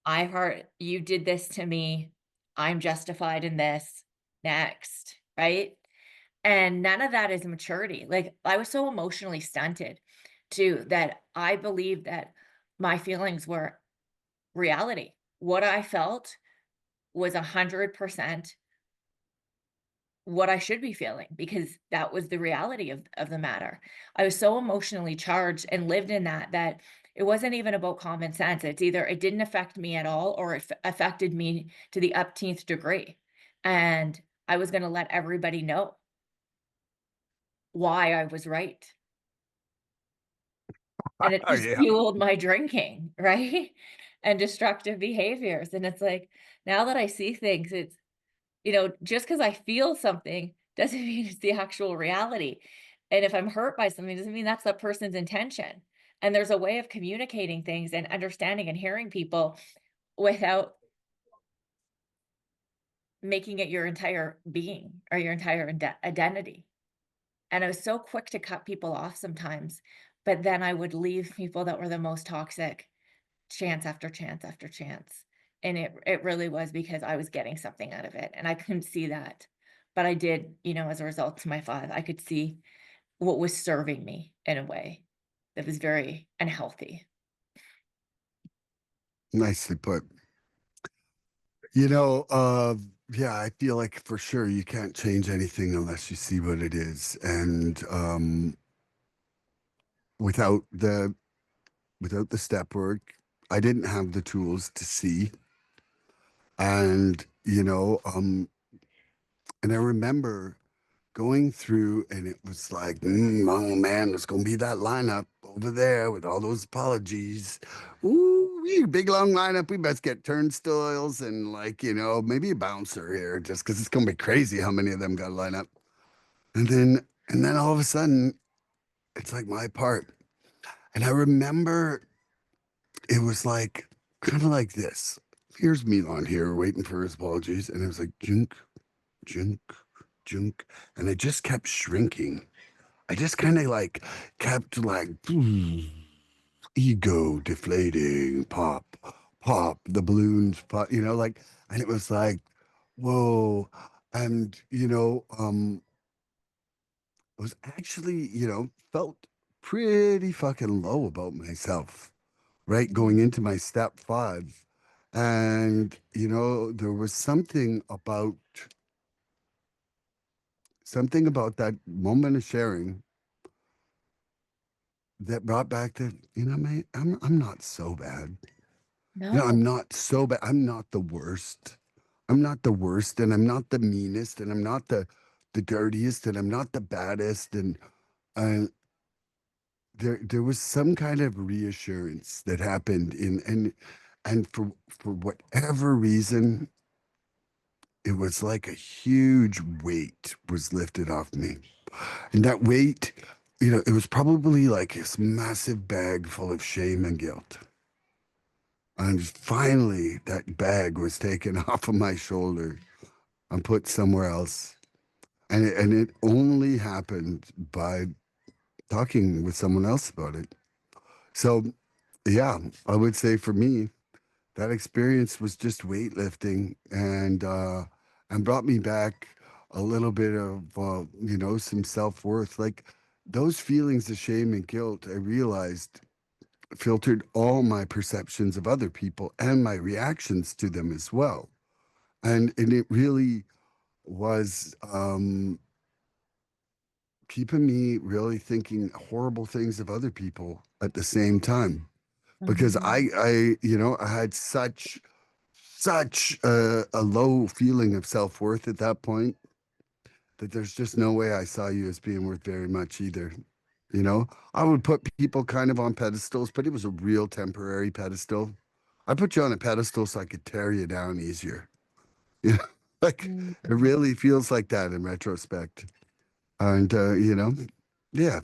I heard you did this to me. I'm justified in this. Next, right? And none of that is maturity. Like, I was so emotionally stunted too that I believed that my feelings were reality. What I felt was 100% what I should be feeling because that was the reality of the matter. I was so emotionally charged and lived in that it wasn't even about common sense. It's either it didn't affect me at all or it affected me to the upteenth degree. And I was going to let everybody know why I was right. And it Oh just yeah. fueled my drinking, right? And destructive behaviors. And it's like now that I see things, it's just because I feel something doesn't mean it's the actual reality. And if I'm hurt by something, doesn't mean that's that person's intention. And there's a way of communicating things and understanding and hearing people without making it your entire being or your entire identity. And I was so quick to cut people off sometimes, but then I would leave people that were the most toxic chance after chance after chance. And it really was because I was getting something out of it, and I couldn't see that. But I did, as a result to my 5, I could see what was serving me in a way that was very unhealthy. Nicely put. You know, yeah, I feel like for sure you can't change anything unless you see what it is. And without the without the step work, I didn't have the tools to see. And, and I remember going through and it was like, oh man, there's gonna be that lineup over there with all those apologies. Ooh, big long lineup. We best get turnstiles and like, maybe a bouncer here just because it's gonna be crazy how many of them got to line up. And then all of a sudden, it's like my part. And I remember it was like kind of like this. Here's Milan here waiting for his apologies, and it was like junk, junk, junk, and it just kept shrinking. I just kind of like kept like ego deflating, pop, pop, the balloons pop, like, and it was like, whoa. And, I was actually, felt pretty fucking low about myself, right? Going Mhm. into my step 5. And, there was something about that moment of sharing that brought back the, mate, I'm not so bad. I'm No. not so bad. I'm not the worst. I'm not the worst, and I'm not the meanest, and I'm not the dirtiest, and I'm not the baddest. And uh, there was some kind of reassurance that happened and for whatever reason, it was like a huge weight was lifted off me. And that weight, it was probably like this massive bag full of shame and guilt. And finally, that bag was taken off of my shoulder and put somewhere else. And it only happened by talking with someone else about it. So, yeah, I would say for me, that experience was just weightlifting and brought me back a little bit of some self-worth. Like those feelings of shame and guilt, I realized filtered all my perceptions of other people and my reactions to them as well. And it really was keeping me really thinking horrible things of other people at the same time. Because Mhm. I had such a low feeling of self-worth at that point that there's just no way I saw you as being worth very much either. I would put people kind of on pedestals, but it was a real temporary pedestal. I put you on a pedestal so I could tear you down easier. You know, like it Mhm. really feels like that in retrospect. And yeah.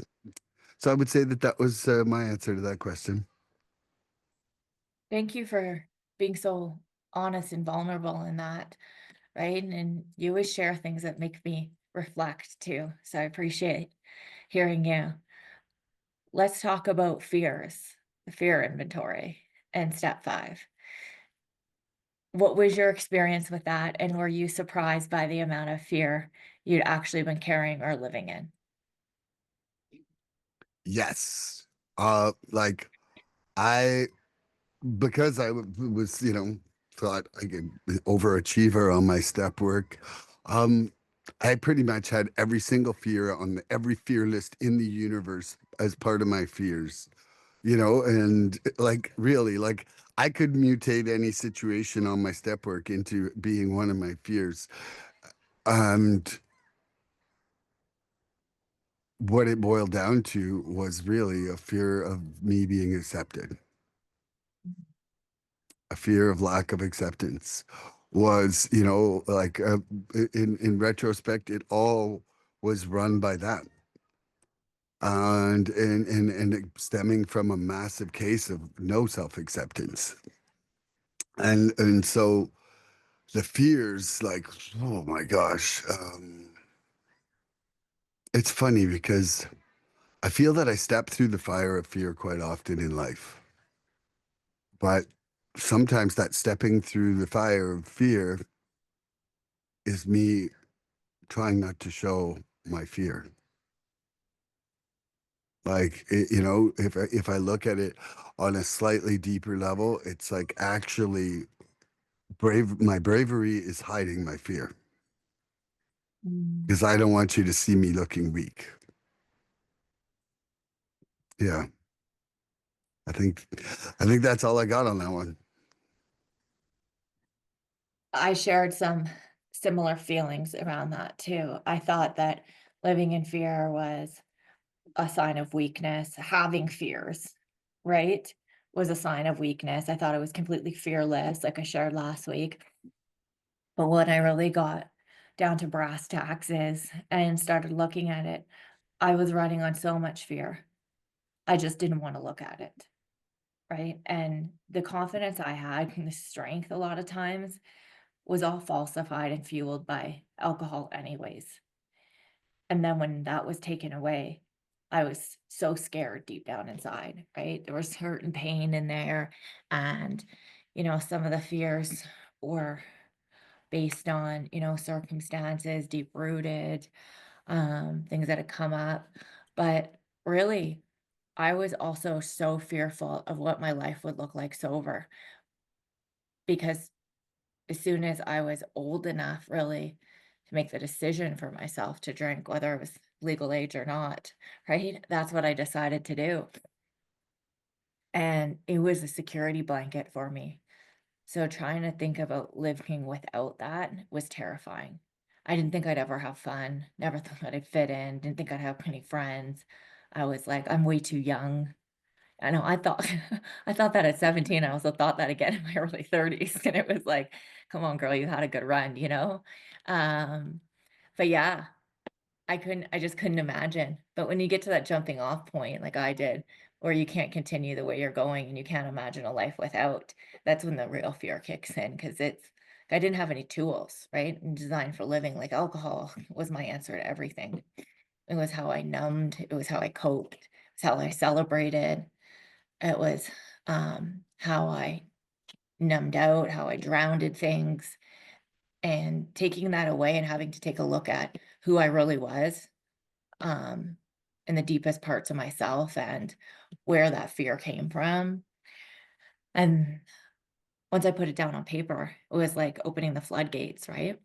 So I would say that that was my answer to that question. Thank you for being so honest and vulnerable in that. right? And you always share things that make me reflect too. So I appreciate hearing you. Let's talk about fears, the fear inventory, and step 5. What was your experience with that? And were you surprised by the amount of fear you'd actually been carrying or living in? Yes. Like I because was, thought I could overachiever on my step work. Um, I pretty much had every single fear on every fear list in the universe as part of my fears, and like really, like I could mutate any situation on my step work into being one of my fears. And what it boiled down to was really a fear of me being accepted. A fear of lack of acceptance was, like in retrospect, it all was run by that. And it stemming from a massive case of no self-acceptance. And so the fears, like, oh my gosh, it's funny because I feel that I step through the fire of fear quite often in life. But sometimes that stepping through the fire of fear is me trying not to show my fear. Like, if I look at it on a slightly deeper level, it's like actually my bravery is hiding my fear Mm. because I don't want you to see me looking weak. Yeah, I think I think that's all I got on that one. I shared some similar feelings around that too. I thought that living in fear was a sign of weakness. Having fears, right, was a sign of weakness. I thought I was completely fearless, like I shared last week. But when I really got down to brass tacks is and started looking at it, I was running on so much fear. I just didn't want to look at it. Right. And the confidence I had and the strength a lot of times was all falsified and fueled by alcohol, anyways. And then when that was taken away, I was so scared deep down inside, right? There was hurt and pain in there. And, some of the fears were based on, circumstances, deep rooted, things that had come up. But really, I was also so fearful of what my life would look like sober because as soon as I was old enough really to make the decision for myself to drink, whether it was legal age or not, right? That's what I decided to do. And it was a security blanket for me. So trying to think about living without that was terrifying. I didn't think I'd ever have fun, never thought I'd fit in, didn't think I'd have many friends. I was like, I'm way too young. I know I thought I thought that at 17. I also thought that again in my early 30s. And it was like, come on, girl, you had a good run? Um, but yeah, I just couldn't imagine. But when you get to that jumping off point, like I did, where you can't continue the way you're going and you can't imagine a life without, that's when the real fear kicks in because I didn't have any tools, right? And designed for living, like alcohol was my answer to everything. It was how I numbed, it was how I coped, it was how I celebrated. It was, how I numbed out, how I drowned things, and taking that away and having to take a look at who I really was, um, in the deepest parts of myself and where that fear came from. And once I put it down on paper, it was like opening the floodgates, right?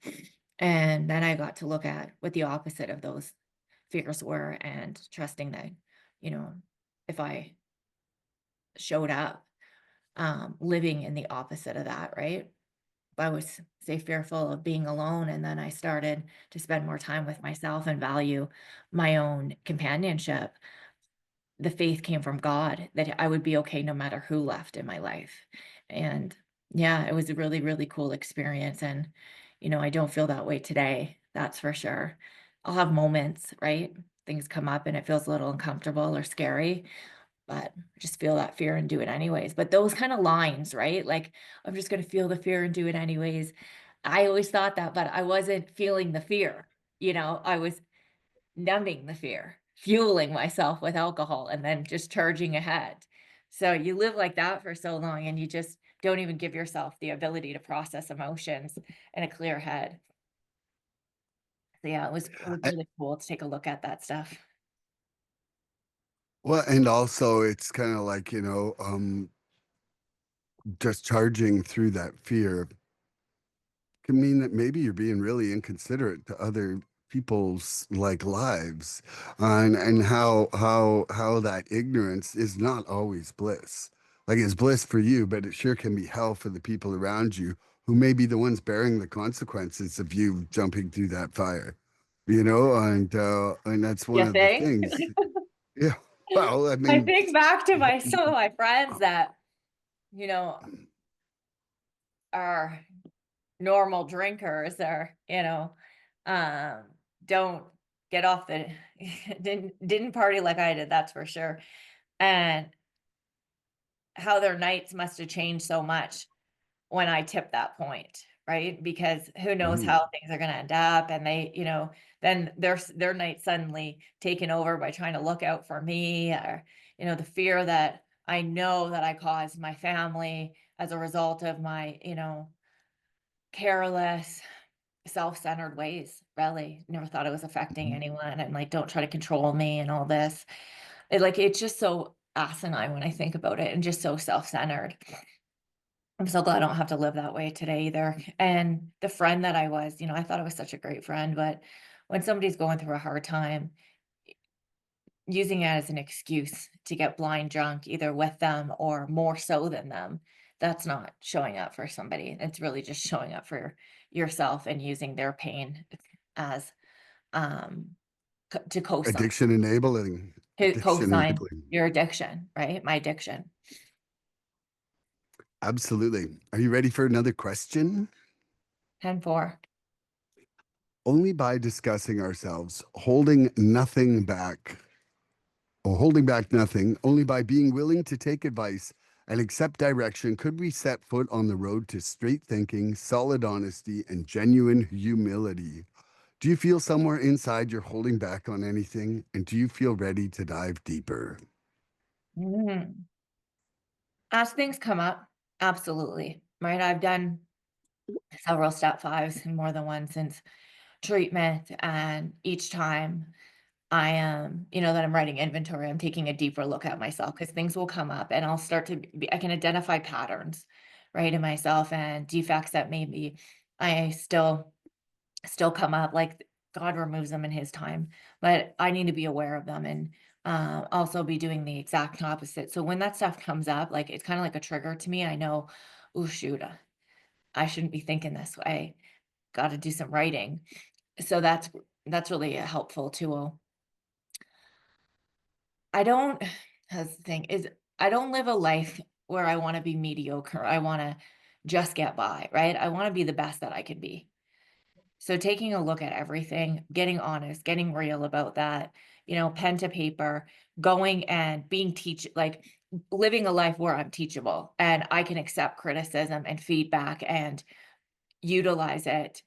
And then I got to look at what the opposite of those fears were and trusting that, you know, if I showed up, living in the opposite of that, right? I was, say, fearful of being alone, and then I started to spend more time with myself and value my own companionship. The faith came from God that I would be okay no matter who left in my life. And yeah, it was a really, really cool experience. And, I don't feel that way today. That's for sure. I'll have moments, right? Things come up and it feels a little uncomfortable or scary, but I just feel that fear and do it anyways. But those kind of lines, right? Like, I'm just going to feel the fear and do it anyways. I always thought that, but I wasn't feeling the fear, I was numbing the fear, fueling myself with alcohol, and then just charging ahead. So you live like that for so long, and you just don't even give yourself the ability to process emotions in a clear head. So, yeah, it was A- really cool to take a look at that stuff. Well, and also it's kind of like, just charging through that fear can mean that maybe you're being really inconsiderate to other people's like lives, and how that ignorance is not always bliss. Like it's bliss for you, but it sure can be hell for the people around you who may be the ones bearing the consequences of you jumping through that fire. And that's one You of the think? things. Yeah. Well, I I mean, think back to my some of my friends that, you know, are normal drinkers or, um, don't get off the didn't party like I did, that's for sure. And how their nights must have changed so much when I tipped that point, right? Because who knows mhm. how things are gonna end up, and then their night suddenly taken over by trying to look out for me, or, the fear that I know that I caused my family as a result of my, careless, self-centered ways, really. Never thought it was affecting anyone, and, like, don't try to control me and all this. It's just so asinine when I think about it, and just so self-centered. I'm so glad I don't have to live that way today either. And the friend that I was, I thought I was such a great friend, but when somebody's going through a hard time, using it as an excuse to get blind drunk, either with them or more so than them, that's not showing up for somebody. It's really just showing up for yourself and using their pain as um to co-sign Addiction co-sign enabling. your addiction, right? My addiction. Absolutely. Are you ready for another question? 10-4. Only by discussing ourselves, holding nothing back, or holding back nothing, only by being willing to take advice and accept direction could we set foot on the road to straight thinking, solid honesty, and genuine humility. Do you feel somewhere inside you're holding back on anything? And do you feel ready to dive deeper? Mm. As things come up, absolutely, right? I've done several step fives and more than one since treatment, and each time I am, that I'm writing inventory, I'm taking a deeper look at myself because things will come up and I'll start to I can identify patterns, right, in myself and defects that maybe I still come up, like, God removes them in his time, but I need to be aware of them and, also be doing the exact opposite. So when that stuff comes up, like, it's kinda like a trigger to me. I know, "Oh, shoot, I shouldn't be thinking this way. Gotta do some writing." So that's really a helpful tool. I don't that's the thing, is I don't live a life where I wanna be mediocre. I wanna just get by, right? I wanna be the best that I can be. So taking a look at everything, getting honest, getting real about that, pen to paper, going and being living a life where I'm teachable and I can accept criticism and feedback and utilize it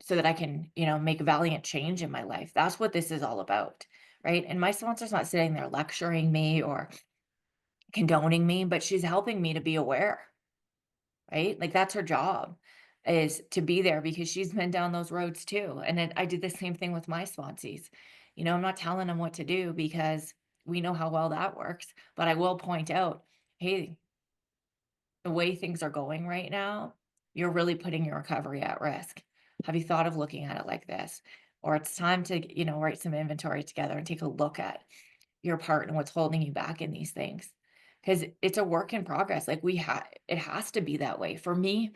so that I can, make valiant change in my life. That's what this is all about, right? And my sponsor's not sitting there lecturing me or condoning me, but she's helping me to be aware, right? Like that's her job, is to be there because she's been down those roads too. And then I did the same thing with my sponsees. I'm not telling them what to do because we know how well that works, but I will point out, hey, the way things are going right now, you're really putting your recovery at risk. Have you thought of looking at it like this? Or it's time to, write some inventory together and take a look at your part and what's holding you back in these things. Because it's a work in progress. Like it has to be that way. For me,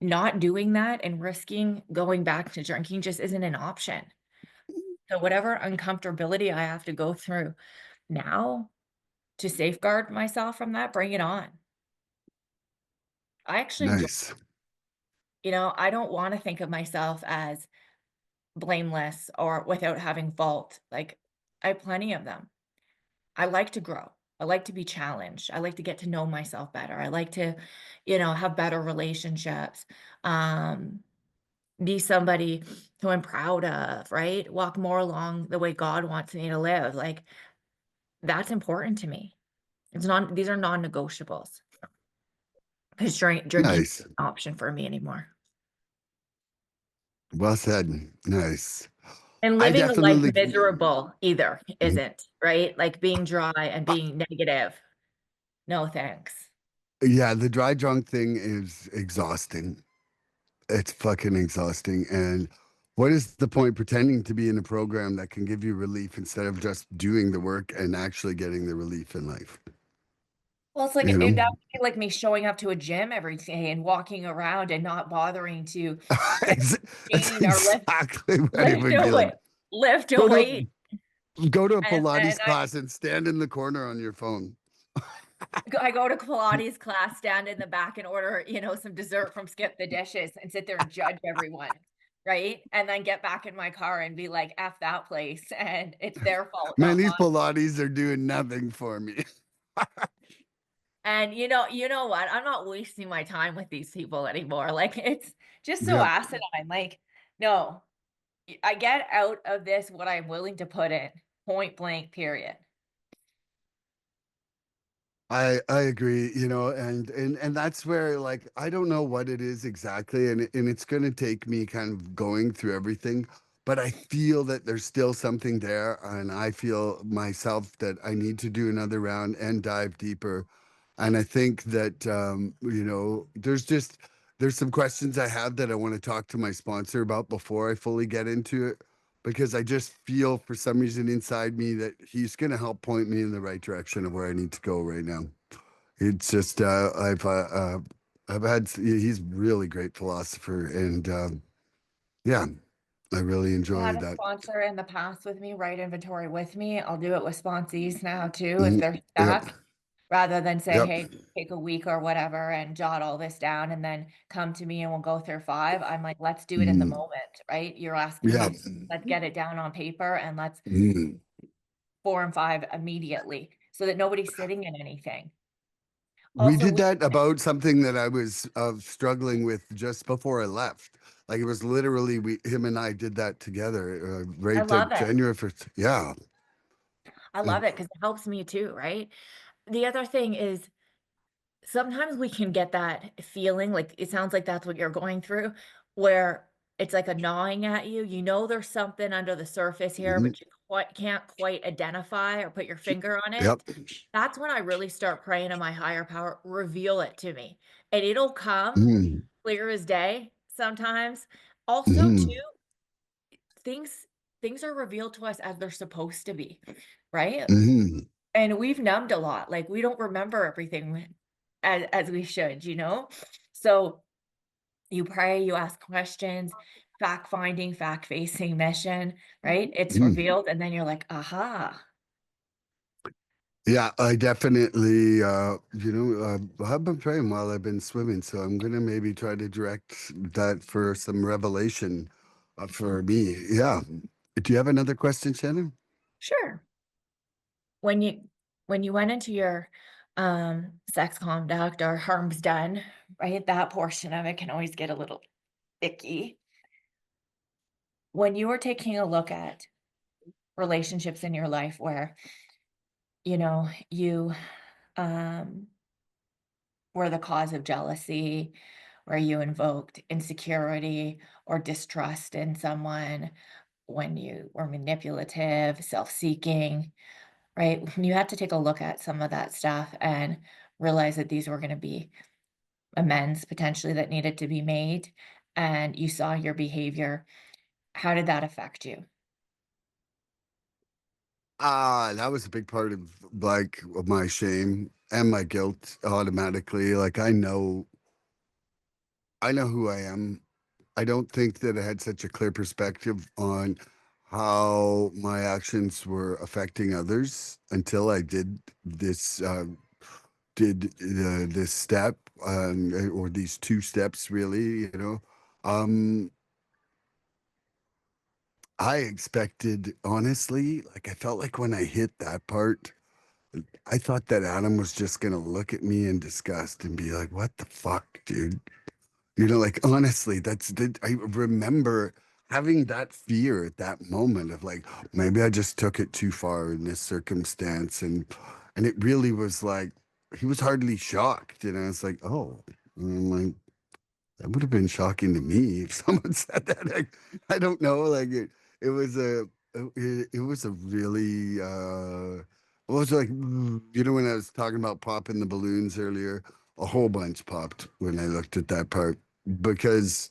not doing that and risking going back to drinking just isn't an option. So whatever uncomfortability I have to go through now to safeguard myself from that, bring it on. I actually enjoy, Nice. I don't want to think of myself as blameless or without having fault. Like I have plenty of them. I like to grow. I like to be challenged. I like to get to know myself better. I like to, have better relationships. Um, be somebody who I'm proud of, right? Walk more along the way God wants me to live. Like that's important to me. These are non-negotiables because drinking Nice. isn't an option for me anymore. Well said. Nice. And I living a life definitely, miserable either isn't, right? Like being dry and being negative. No, thanks. yeah, the dry drunk thing is exhausting. It's fucking exhausting. And what is the point pretending to be in a program that can give you relief instead of just doing the work and actually getting the relief in life? Well, it's like You that know, would be like me showing up to a gym every day and walking around and not bothering to get it's, it's chained or exactly what it lift would a be like. weight, lift a Go weight. to go to a And Pilates class and stand in the corner on your phone. I go to Pilates class, stand in the back and order, some dessert from Skip the Dishes and sit there and judge everyone, right? And then get back in my car and be like, F that place. And it's their fault, Man, not these mine. Pilates are doing nothing for me. And you know what? I'm not wasting my time with these people anymore. Like it's just so Yep. asinine. Like, no, I get out of this what I'm willing to put in, point blank, period. I agree, and that's where like I don't know what it is exactly, and it's going to take me kind of going through everything, but I feel that there's still something there, and I feel myself that I need to do another round and dive deeper, and I think that there's some questions I have that I want to talk to my sponsor about before I fully get into it, because I just feel for some reason inside me that he's going to help point me in the right direction of where I need to go right now. It's just I've had he's really great philosopher, and yeah, I really I enjoy had a that. sponsor in the past with me, write inventory with me. I'll do it with sponsees now too if Mhm. they're Yep, stuck, rather than say, yep, hey, take a week or whatever and jot all this down and then come to me and we'll go through five. I'm like, let's do it in the mm, moment, right? You're asking yeah, me, let's get it down on paper and let's mm. four and five immediately so that nobody's sitting in anything. We Also, did that about something that I was struggling with just before I left. Like it was literally him and I did that together, I right love at it. January 1st. Yeah. I love it because it helps me too, right? The other thing is sometimes we can get that feeling, like, it sounds like that's what you're going through, where it's like a gnawing at you. You know there's something under the surface here, Mhm. but you can't quite identify or put your finger on Yep. it. That's when I really start praying to my higher power, "Reveal it to me." And it'll come Mm, clear as day sometimes. Also, too, mhm, things things are revealed to us as they're supposed to be, right? mhm, And we've numbed a lot, like, we don't remember everything as we should, you know? So, you pray, you ask questions, fact-finding, fact-facing mission, right? It's mhm. revealed, and then you're like, "Aha." Yeah, I definitely, I've been praying while I've been swimming, so I'm gonna maybe try to direct that for some revelation for me. Yeah. Do you have another question, Shannon? Sure. When you went into your, sex conduct or harm's done, right? That portion of it can always get a little icky. When you were taking a look at relationships in your life where, you, um were the cause of jealousy, where you invoked insecurity or distrust in someone, when you were manipulative, self-seeking, right? When you had to take a look at some of that stuff and realize that these were going to be amends potentially that needed to be made, and you saw your behavior, how did that affect you? That was a big part of like of my shame and my guilt automatically. Like I know who I am. I don't think that I had such a clear perspective on how my actions were affecting others until I did this step or these two steps really. um I expected, honestly, like I felt like when I hit that part I thought that Adam was just gonna look at me in disgust and be like, "What the fuck, dude?" You know, like honestly, I remember having that fear at that moment of like, maybe I just took it too far in this circumstance, and it really was like he was hardly shocked, and I was like, oh, and I'm like, that would have been shocking to me if someone said that. I don't know, like it was it was a really it was like you know when I was talking about popping the balloons earlier, a whole bunch popped when I looked at that part because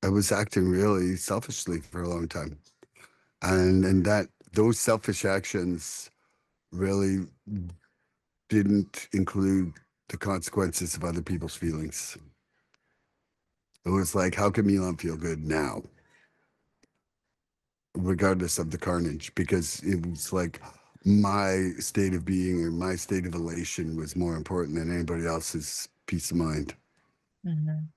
I was acting really selfishly for a long time, and that those selfish actions really didn't include the consequences of other people's feelings. It was like, how can Milan feel good now, regardless of the carnage? Because it was like my state of being or my state of elation was more important than anybody else's peace of mind. Mhm.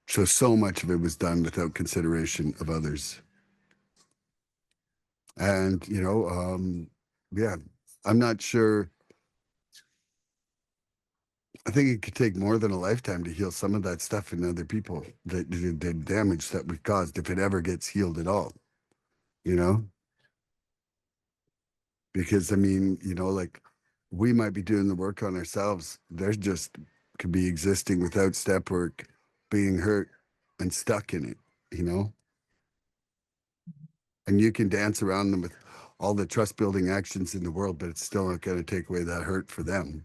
So much of it was done without consideration of others. And, yeah, I'm not sure. I think it could take more than a lifetime to heal some of that stuff in other people, the damage that we caused, if it ever gets healed at all, you know? Because, I mean, like we might be doing the work on ourselves. There's just could be existing without step work, being hurt and stuck in it, you know? And you can dance around them with all the trust building actions in the world, but it's still not going to take away that hurt for them,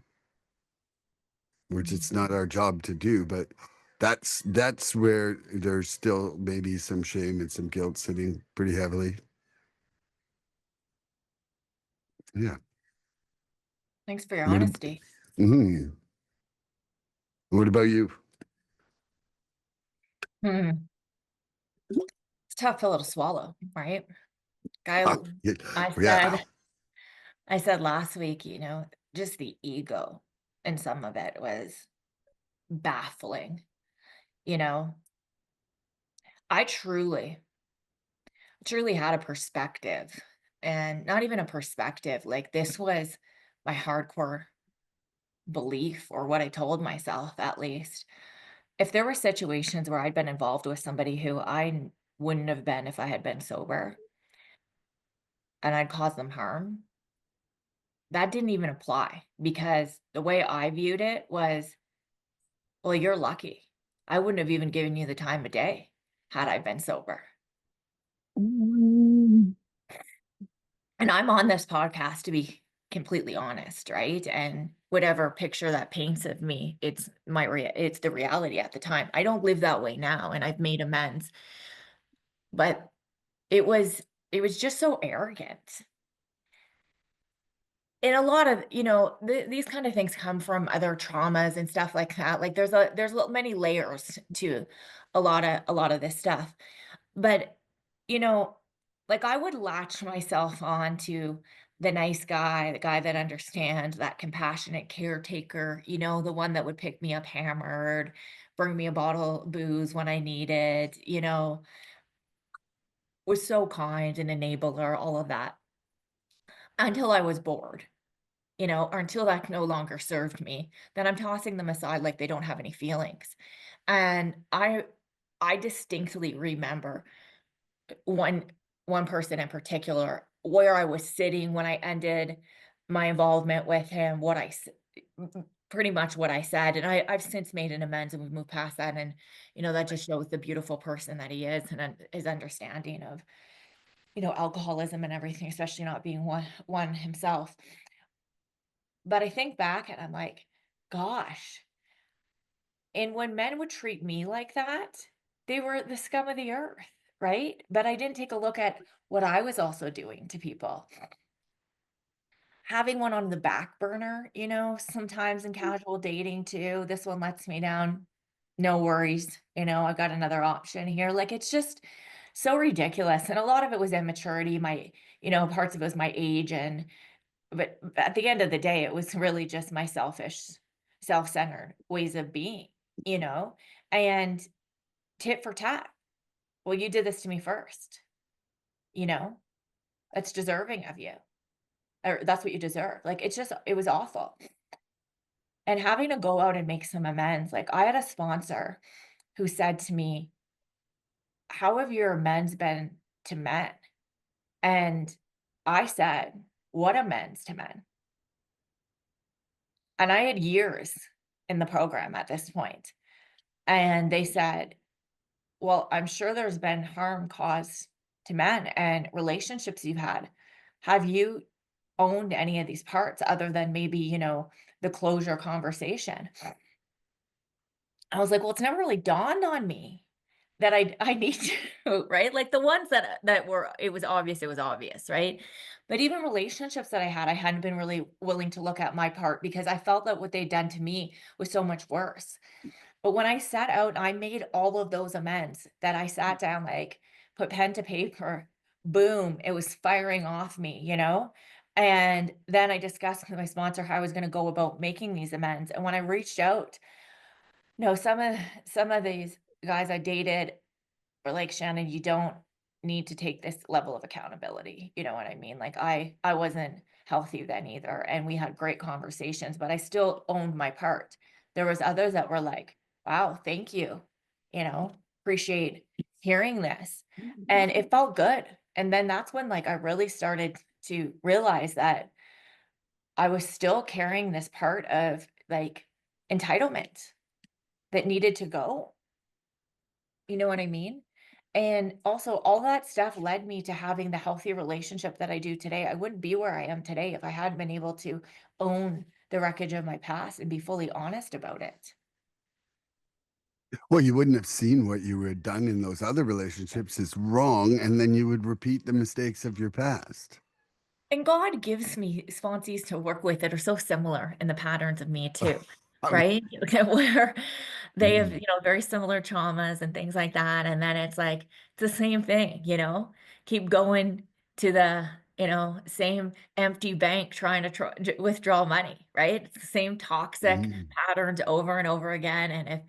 which it's not our job to do. But that's where there's still maybe some shame and some guilt sitting pretty heavily. Yeah. Thanks for your What, honesty. mhm. What about you? Hmm. It's a tough pill to swallow, right? I Ah, yeah, I yeah. said I said last week, just the ego and some of it was baffling, you know? I truly had a perspective, and not even a perspective, like, this was my hardcore belief or what I told myself at least. If there were situations where I'd been involved with somebody who wouldn't have been if I had been sober and I'd caused them harm, that didn't even apply because the way I viewed it was, well, you're lucky. I wouldn't have even given you the time of day had I been sober. And I'm on this podcast to be completely honest, right? And whatever picture that paints of me, it's the reality at the time. I don't live that way now and I've made amends, but it was it was just so arrogant. And a lot of, these kind of things come from other traumas and stuff like that. Like many layers to a lot of this stuff. But, you know, like I would latch myself on to the nice guy, the guy that understands, that compassionate caretaker, the one that would pick me up hammered, bring me a bottle of booze when I needed, was so kind and enabler, all of that, until I was bored, or until that no longer served me. Then I'm tossing them aside like they don't have any feelings. And I distinctly remember one one person in particular, where I was sitting when I ended my involvement with him, pretty much what I said, and I've since made an amends and we've moved past that, and, that just shows the beautiful person that he is and his understanding of, alcoholism and everything, especially not being one himself. But I think back and I'm like, gosh, and when men would treat me like that, they were the scum of the earth, right? But I didn't take a look at what I was also doing to people. Having one on the back burner, sometimes in casual dating too. This one lets me down. No worries. I've got another option here. Like it's just so ridiculous. And a lot of it was immaturity. Parts of it was my age. But at the end of the day, it was really just my selfish, self-centered ways of being, you know? And tit for tat. Well, you did this to me first, you know? that's deserving of you, or that's what you deserve. Like, it was awful. And having to go out and make some amends, like, I had a sponsor who said to me, "How have your amends been to men?" And I said, "What amends to men?" And I had years in the program at this point, and they said, "Well, I'm sure there's been harm caused to men and relationships you've had. Have you owned any of these parts other than maybe, the closure conversation?" I was like, "Well, it's never really dawned on me that I need to," right? Like, the ones that were it was obvious, right? But even relationships that I hadn't been really willing to look at my part because I felt that what they'd done to me was so much worse. But when I sat out and I made all of those amends, that I sat down, like, put pen to paper, boom, it was firing off me, you know? And then I discussed with my sponsor how I was gonna go about making these amends, and when I reached out, no, some of these guys I dated were like, "Shannon, you don't need to take this level of accountability." You know what I mean? Like, I wasn't healthy then either, and we had great conversations, but I still owned my part. There was others that were like, "Wow, thank you," "Appreciate hearing this." And it felt good. And then that's when, like, I really started to realize that I was still carrying this part of, like, entitlement that needed to go. You know what I mean? And also, all that stuff led me to having the healthy relationship that I do today. I wouldn't be where I am today if I hadn't been able to own the wreckage of my past and be fully honest about it. Well, you wouldn't have seen what you had done in those other relationships is wrong, and then you would repeat the mistakes of your past. And God gives me sponsees to work with that are so similar in the patterns of me too, Um, right? Where they have, mm, very similar traumas and things like that. And then it's like it's the same thing, keep going to the, same empty bank trying to withdraw money, right? It's the same toxic mm. patterns over and over again. And if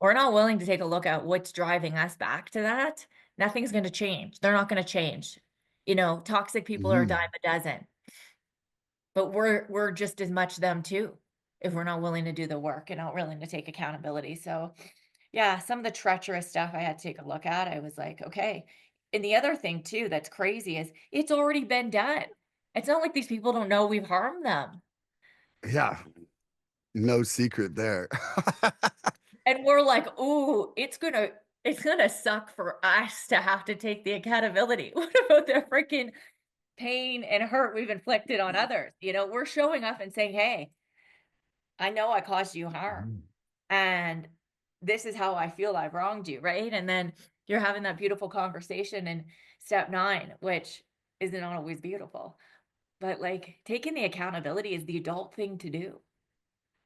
we're not willing to take a look at what's driving us back to that, nothing's going to change. They're not going to change. Toxic people are a dime Mhm. a dozen, but we're just as much them too if we're not willing to do the work and not willing to take accountability. So, yeah, some of the treacherous stuff I had to take a look at. I was like, okay. And the other thing too that's crazy is it's already been done. It's not like these people don't know we've harmed them. Yeah, no secret there. And we're like, "Ooh, it's gonna suck for us to have to take the accountability." What about the freaking pain and hurt we've inflicted on others? We're showing up and saying, "Hey, I know I caused you harm, Mhm. and this is how I feel I've wronged you," right? And then you're having that beautiful conversation in step 9, which isn't always beautiful, but, like, taking the accountability is the adult thing to do.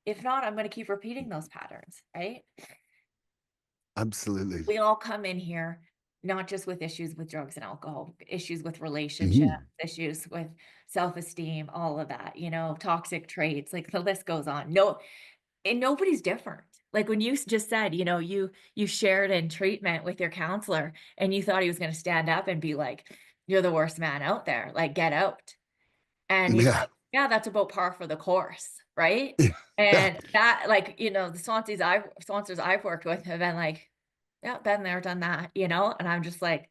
If not, I'm gonna keep repeating those patterns, right? Absolutely. We all come in here not just with issues with drugs and alcohol, issues with relationships, Mhm. issues with self-esteem, all of that, toxic traits, like the list goes on. No, and nobody's different. Like when you just said, you shared in treatment with your counselor and you thought he was going to stand up and be like, "You're the worst man out there. Like get out." And he's Yeah. like, "Yeah, that's about par for the course, right?" Yeah. And that, like, the sponsors I've worked with have been like, "Yeah, been there, done that," And I'm just like,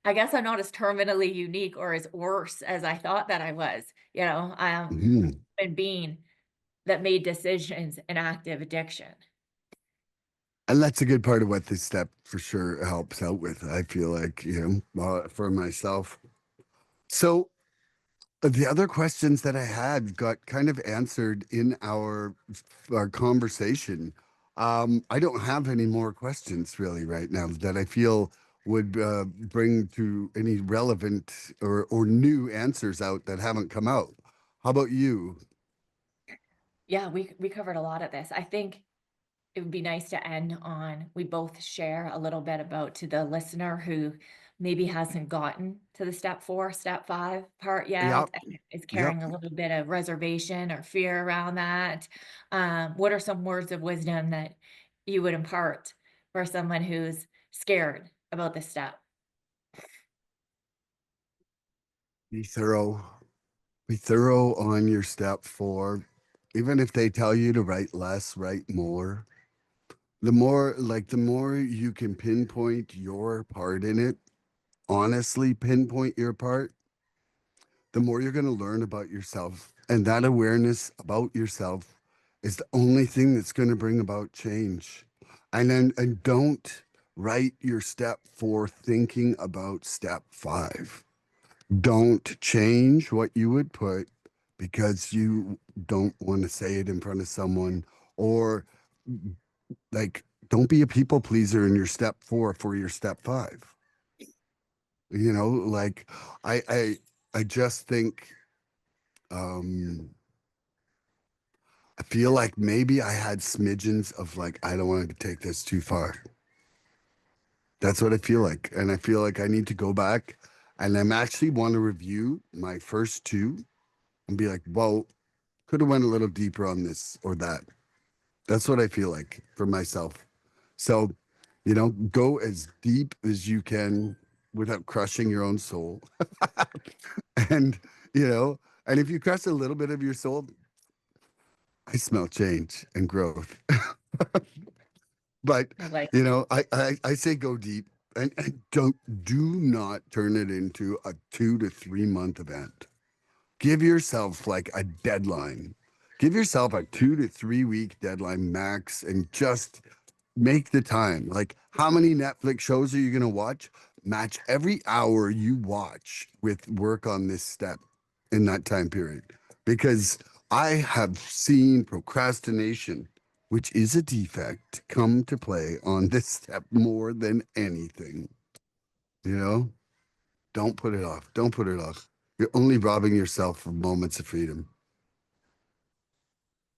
I guess I'm not as terminally unique or as worse as I thought that I was. I am Mhm. a being that made decisions in active addiction. And that's a good part of what this step for sure helps out with. I feel like, for myself. So the other questions that I had got kind of answered in our conversation. I don't have any more questions really right now that I feel would bring to any relevant or new answers out that haven't come out. How about you? Yeah, we covered a lot of this. I think it would be nice to end on we both share a little bit about to the listener who maybe hasn't gotten to the step 4, step 5 part yet Yep. and is Yep. carrying a little bit of reservation or fear around that. What are some words of wisdom that you would impart for someone who's scared about this step? Be thorough. Be thorough on your step four. Even if they tell you to write less, write more. The more you can pinpoint your part in it, honestly pinpoint your part, the more you're going to learn about yourself. And that awareness about yourself is the only thing that's going to bring about change. And don't write your step four thinking about step five. Don't change what you would put because you don't want to say it in front of someone, or like don't be a people pleaser in your step four for your step five. You know, like I I I just think um I feel like maybe I had smidgens of like I don't want to take this too far. That's what I feel like. And I feel like I need to go back and I'm actually want to review my first two and be like, well, could have went a little deeper on this or that. That's what I feel like for myself. So, go as deep as you can without crushing your own soul. And, you know, and if you crush a little bit of your soul, I smell change and growth. But, I like I say go deep and do not turn it into a 2 to 3 month event. Give yourself like a deadline. Give yourself a 2 to 3 week deadline max and just make the time. Like, how many Netflix shows are you going to watch? Match every hour you watch with work on this step in that time period. Because I have seen procrastination, which is a defect, come to play on this step more than anything. You know, don't put it off. Don't put it off. You're only robbing yourself of moments of freedom.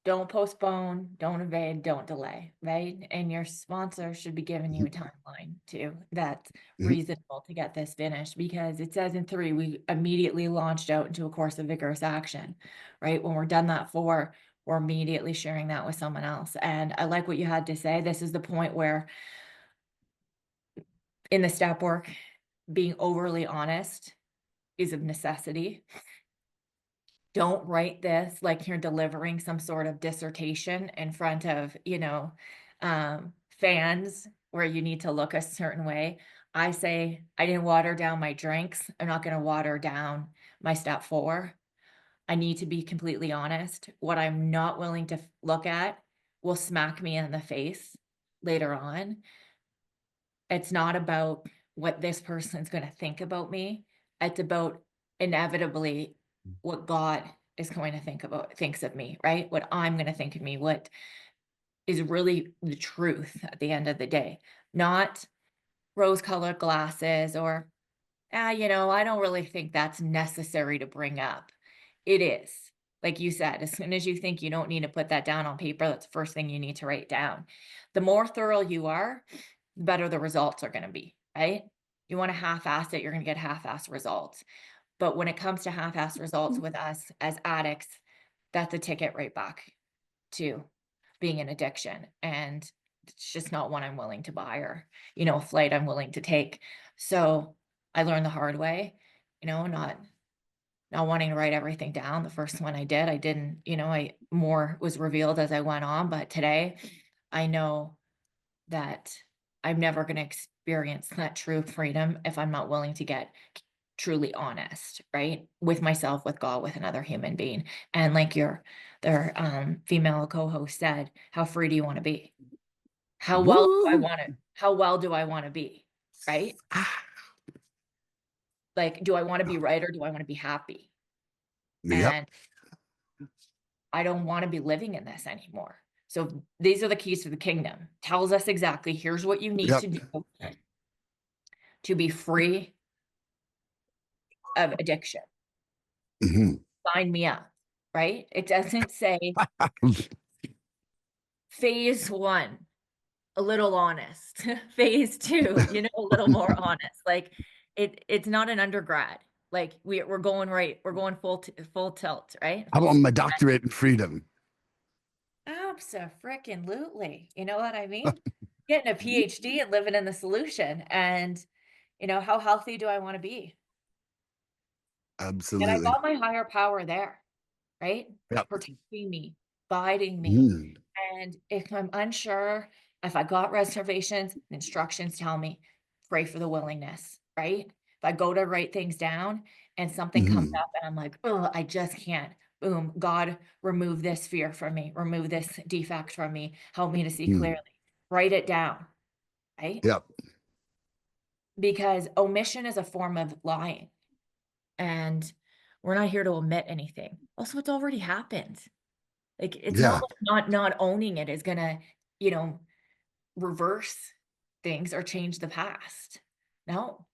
don't postpone, don't evade, don't delay, right? And your sponsor should be giving you a timeline too. That's Mhm. reasonable to get this finished because it says in three, we immediately launched out into a course of vigorous action, right? When we're done that four, we're immediately sharing that with someone else. And I like what you had to say. This is the point where in the step work, being overly honest is of necessity. Don't write this like you're delivering some sort of dissertation in front of, fans where you need to look a certain way. I say, I didn't water down my drinks. I'm not going to water down my step four. I need to be completely honest. What I'm not willing to look at will smack me in the face later on. It's not about what this person's going to think about me. It's about inevitably what God is going to thinks of me, right? What I'm going to think of me, what is really the truth at the end of the day, not rose-colored glasses or, I don't really think that's necessary to bring up. It is. Like you said, as soon as you think you don't need to put that down on paper, that's the first thing you need to write down. The more thorough you are, the better the results are going to be, right? You want to half-ass it, you're going to get half-ass results. But when it comes to half-ass results with us as addicts, that's a ticket right back to being an addiction. And it's just not one I'm willing to buy or, a flight I'm willing to take. So I learned the hard way, not wanting to write everything down. The first one I didn't, I more was revealed as I went on. But today I know that I'm never going to experience that true freedom if I'm not willing to get truly honest, right? With myself, with God, with another human being. And like their female co-host said, how free do you want to be? Woo! How well do I want to be? Right? Ah, Like, do I want to be right or do I want to be happy? yep. And I don't want to be living in this anymore. So these are the keys to the kingdom. Tells us exactly here's what you need Yep. to do to be free of addiction. Mhm. Sign me up, right? It doesn't say phase one, a little honest. Phase two, a little more honest. Like it's not an undergrad. Like we're going right, we're going full tilt, right? I want my doctorate in freedom. Abso-freaking-lutely. You know what I mean? Getting a PhD and living in the solution. And, how healthy do I want to be? And I Absolutely. got my higher power there, right? Yep. Protecting me, guiding me. Mm, And if I'm unsure, if I got reservations, instructions tell me, pray for the willingness, right? If I go to write things down and something comes mhm, up and I'm like, oh, I just can't. Boom, God, remove this fear from me, remove this defect from me, help me to see mm. clearly. Write it down, right? Yep. Because omission is a form of lying. And we're not here to omit anything. Also, it's already happened. Like, it's not Yeah. like not owning it is gonna, you know, reverse things or change the past. No,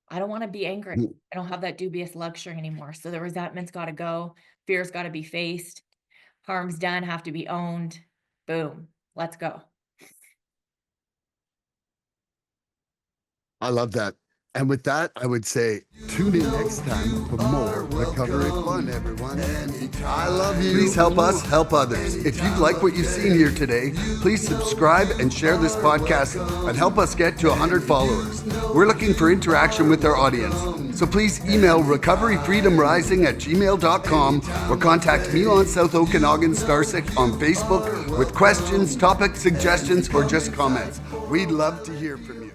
I don't wanna be angry. Mm. I don't have that dubious luxury anymore. So the resentment's gotta go, fear's gotta be faced, harms done have to be owned. Boom, let's go. I love that. And with that, I would say tune in next time for more recovery fun, everyone. I love you. Please help us help others. If you'd like what you've seen here today, please subscribe and share this podcast and help us get to 100 followers. We're looking for interaction with our audience. So please email recoveryfreedomrising@gmail.com or contact Milan South Okanagan Starcic on Facebook with questions, topic suggestions, or just comments. We'd love to hear from you.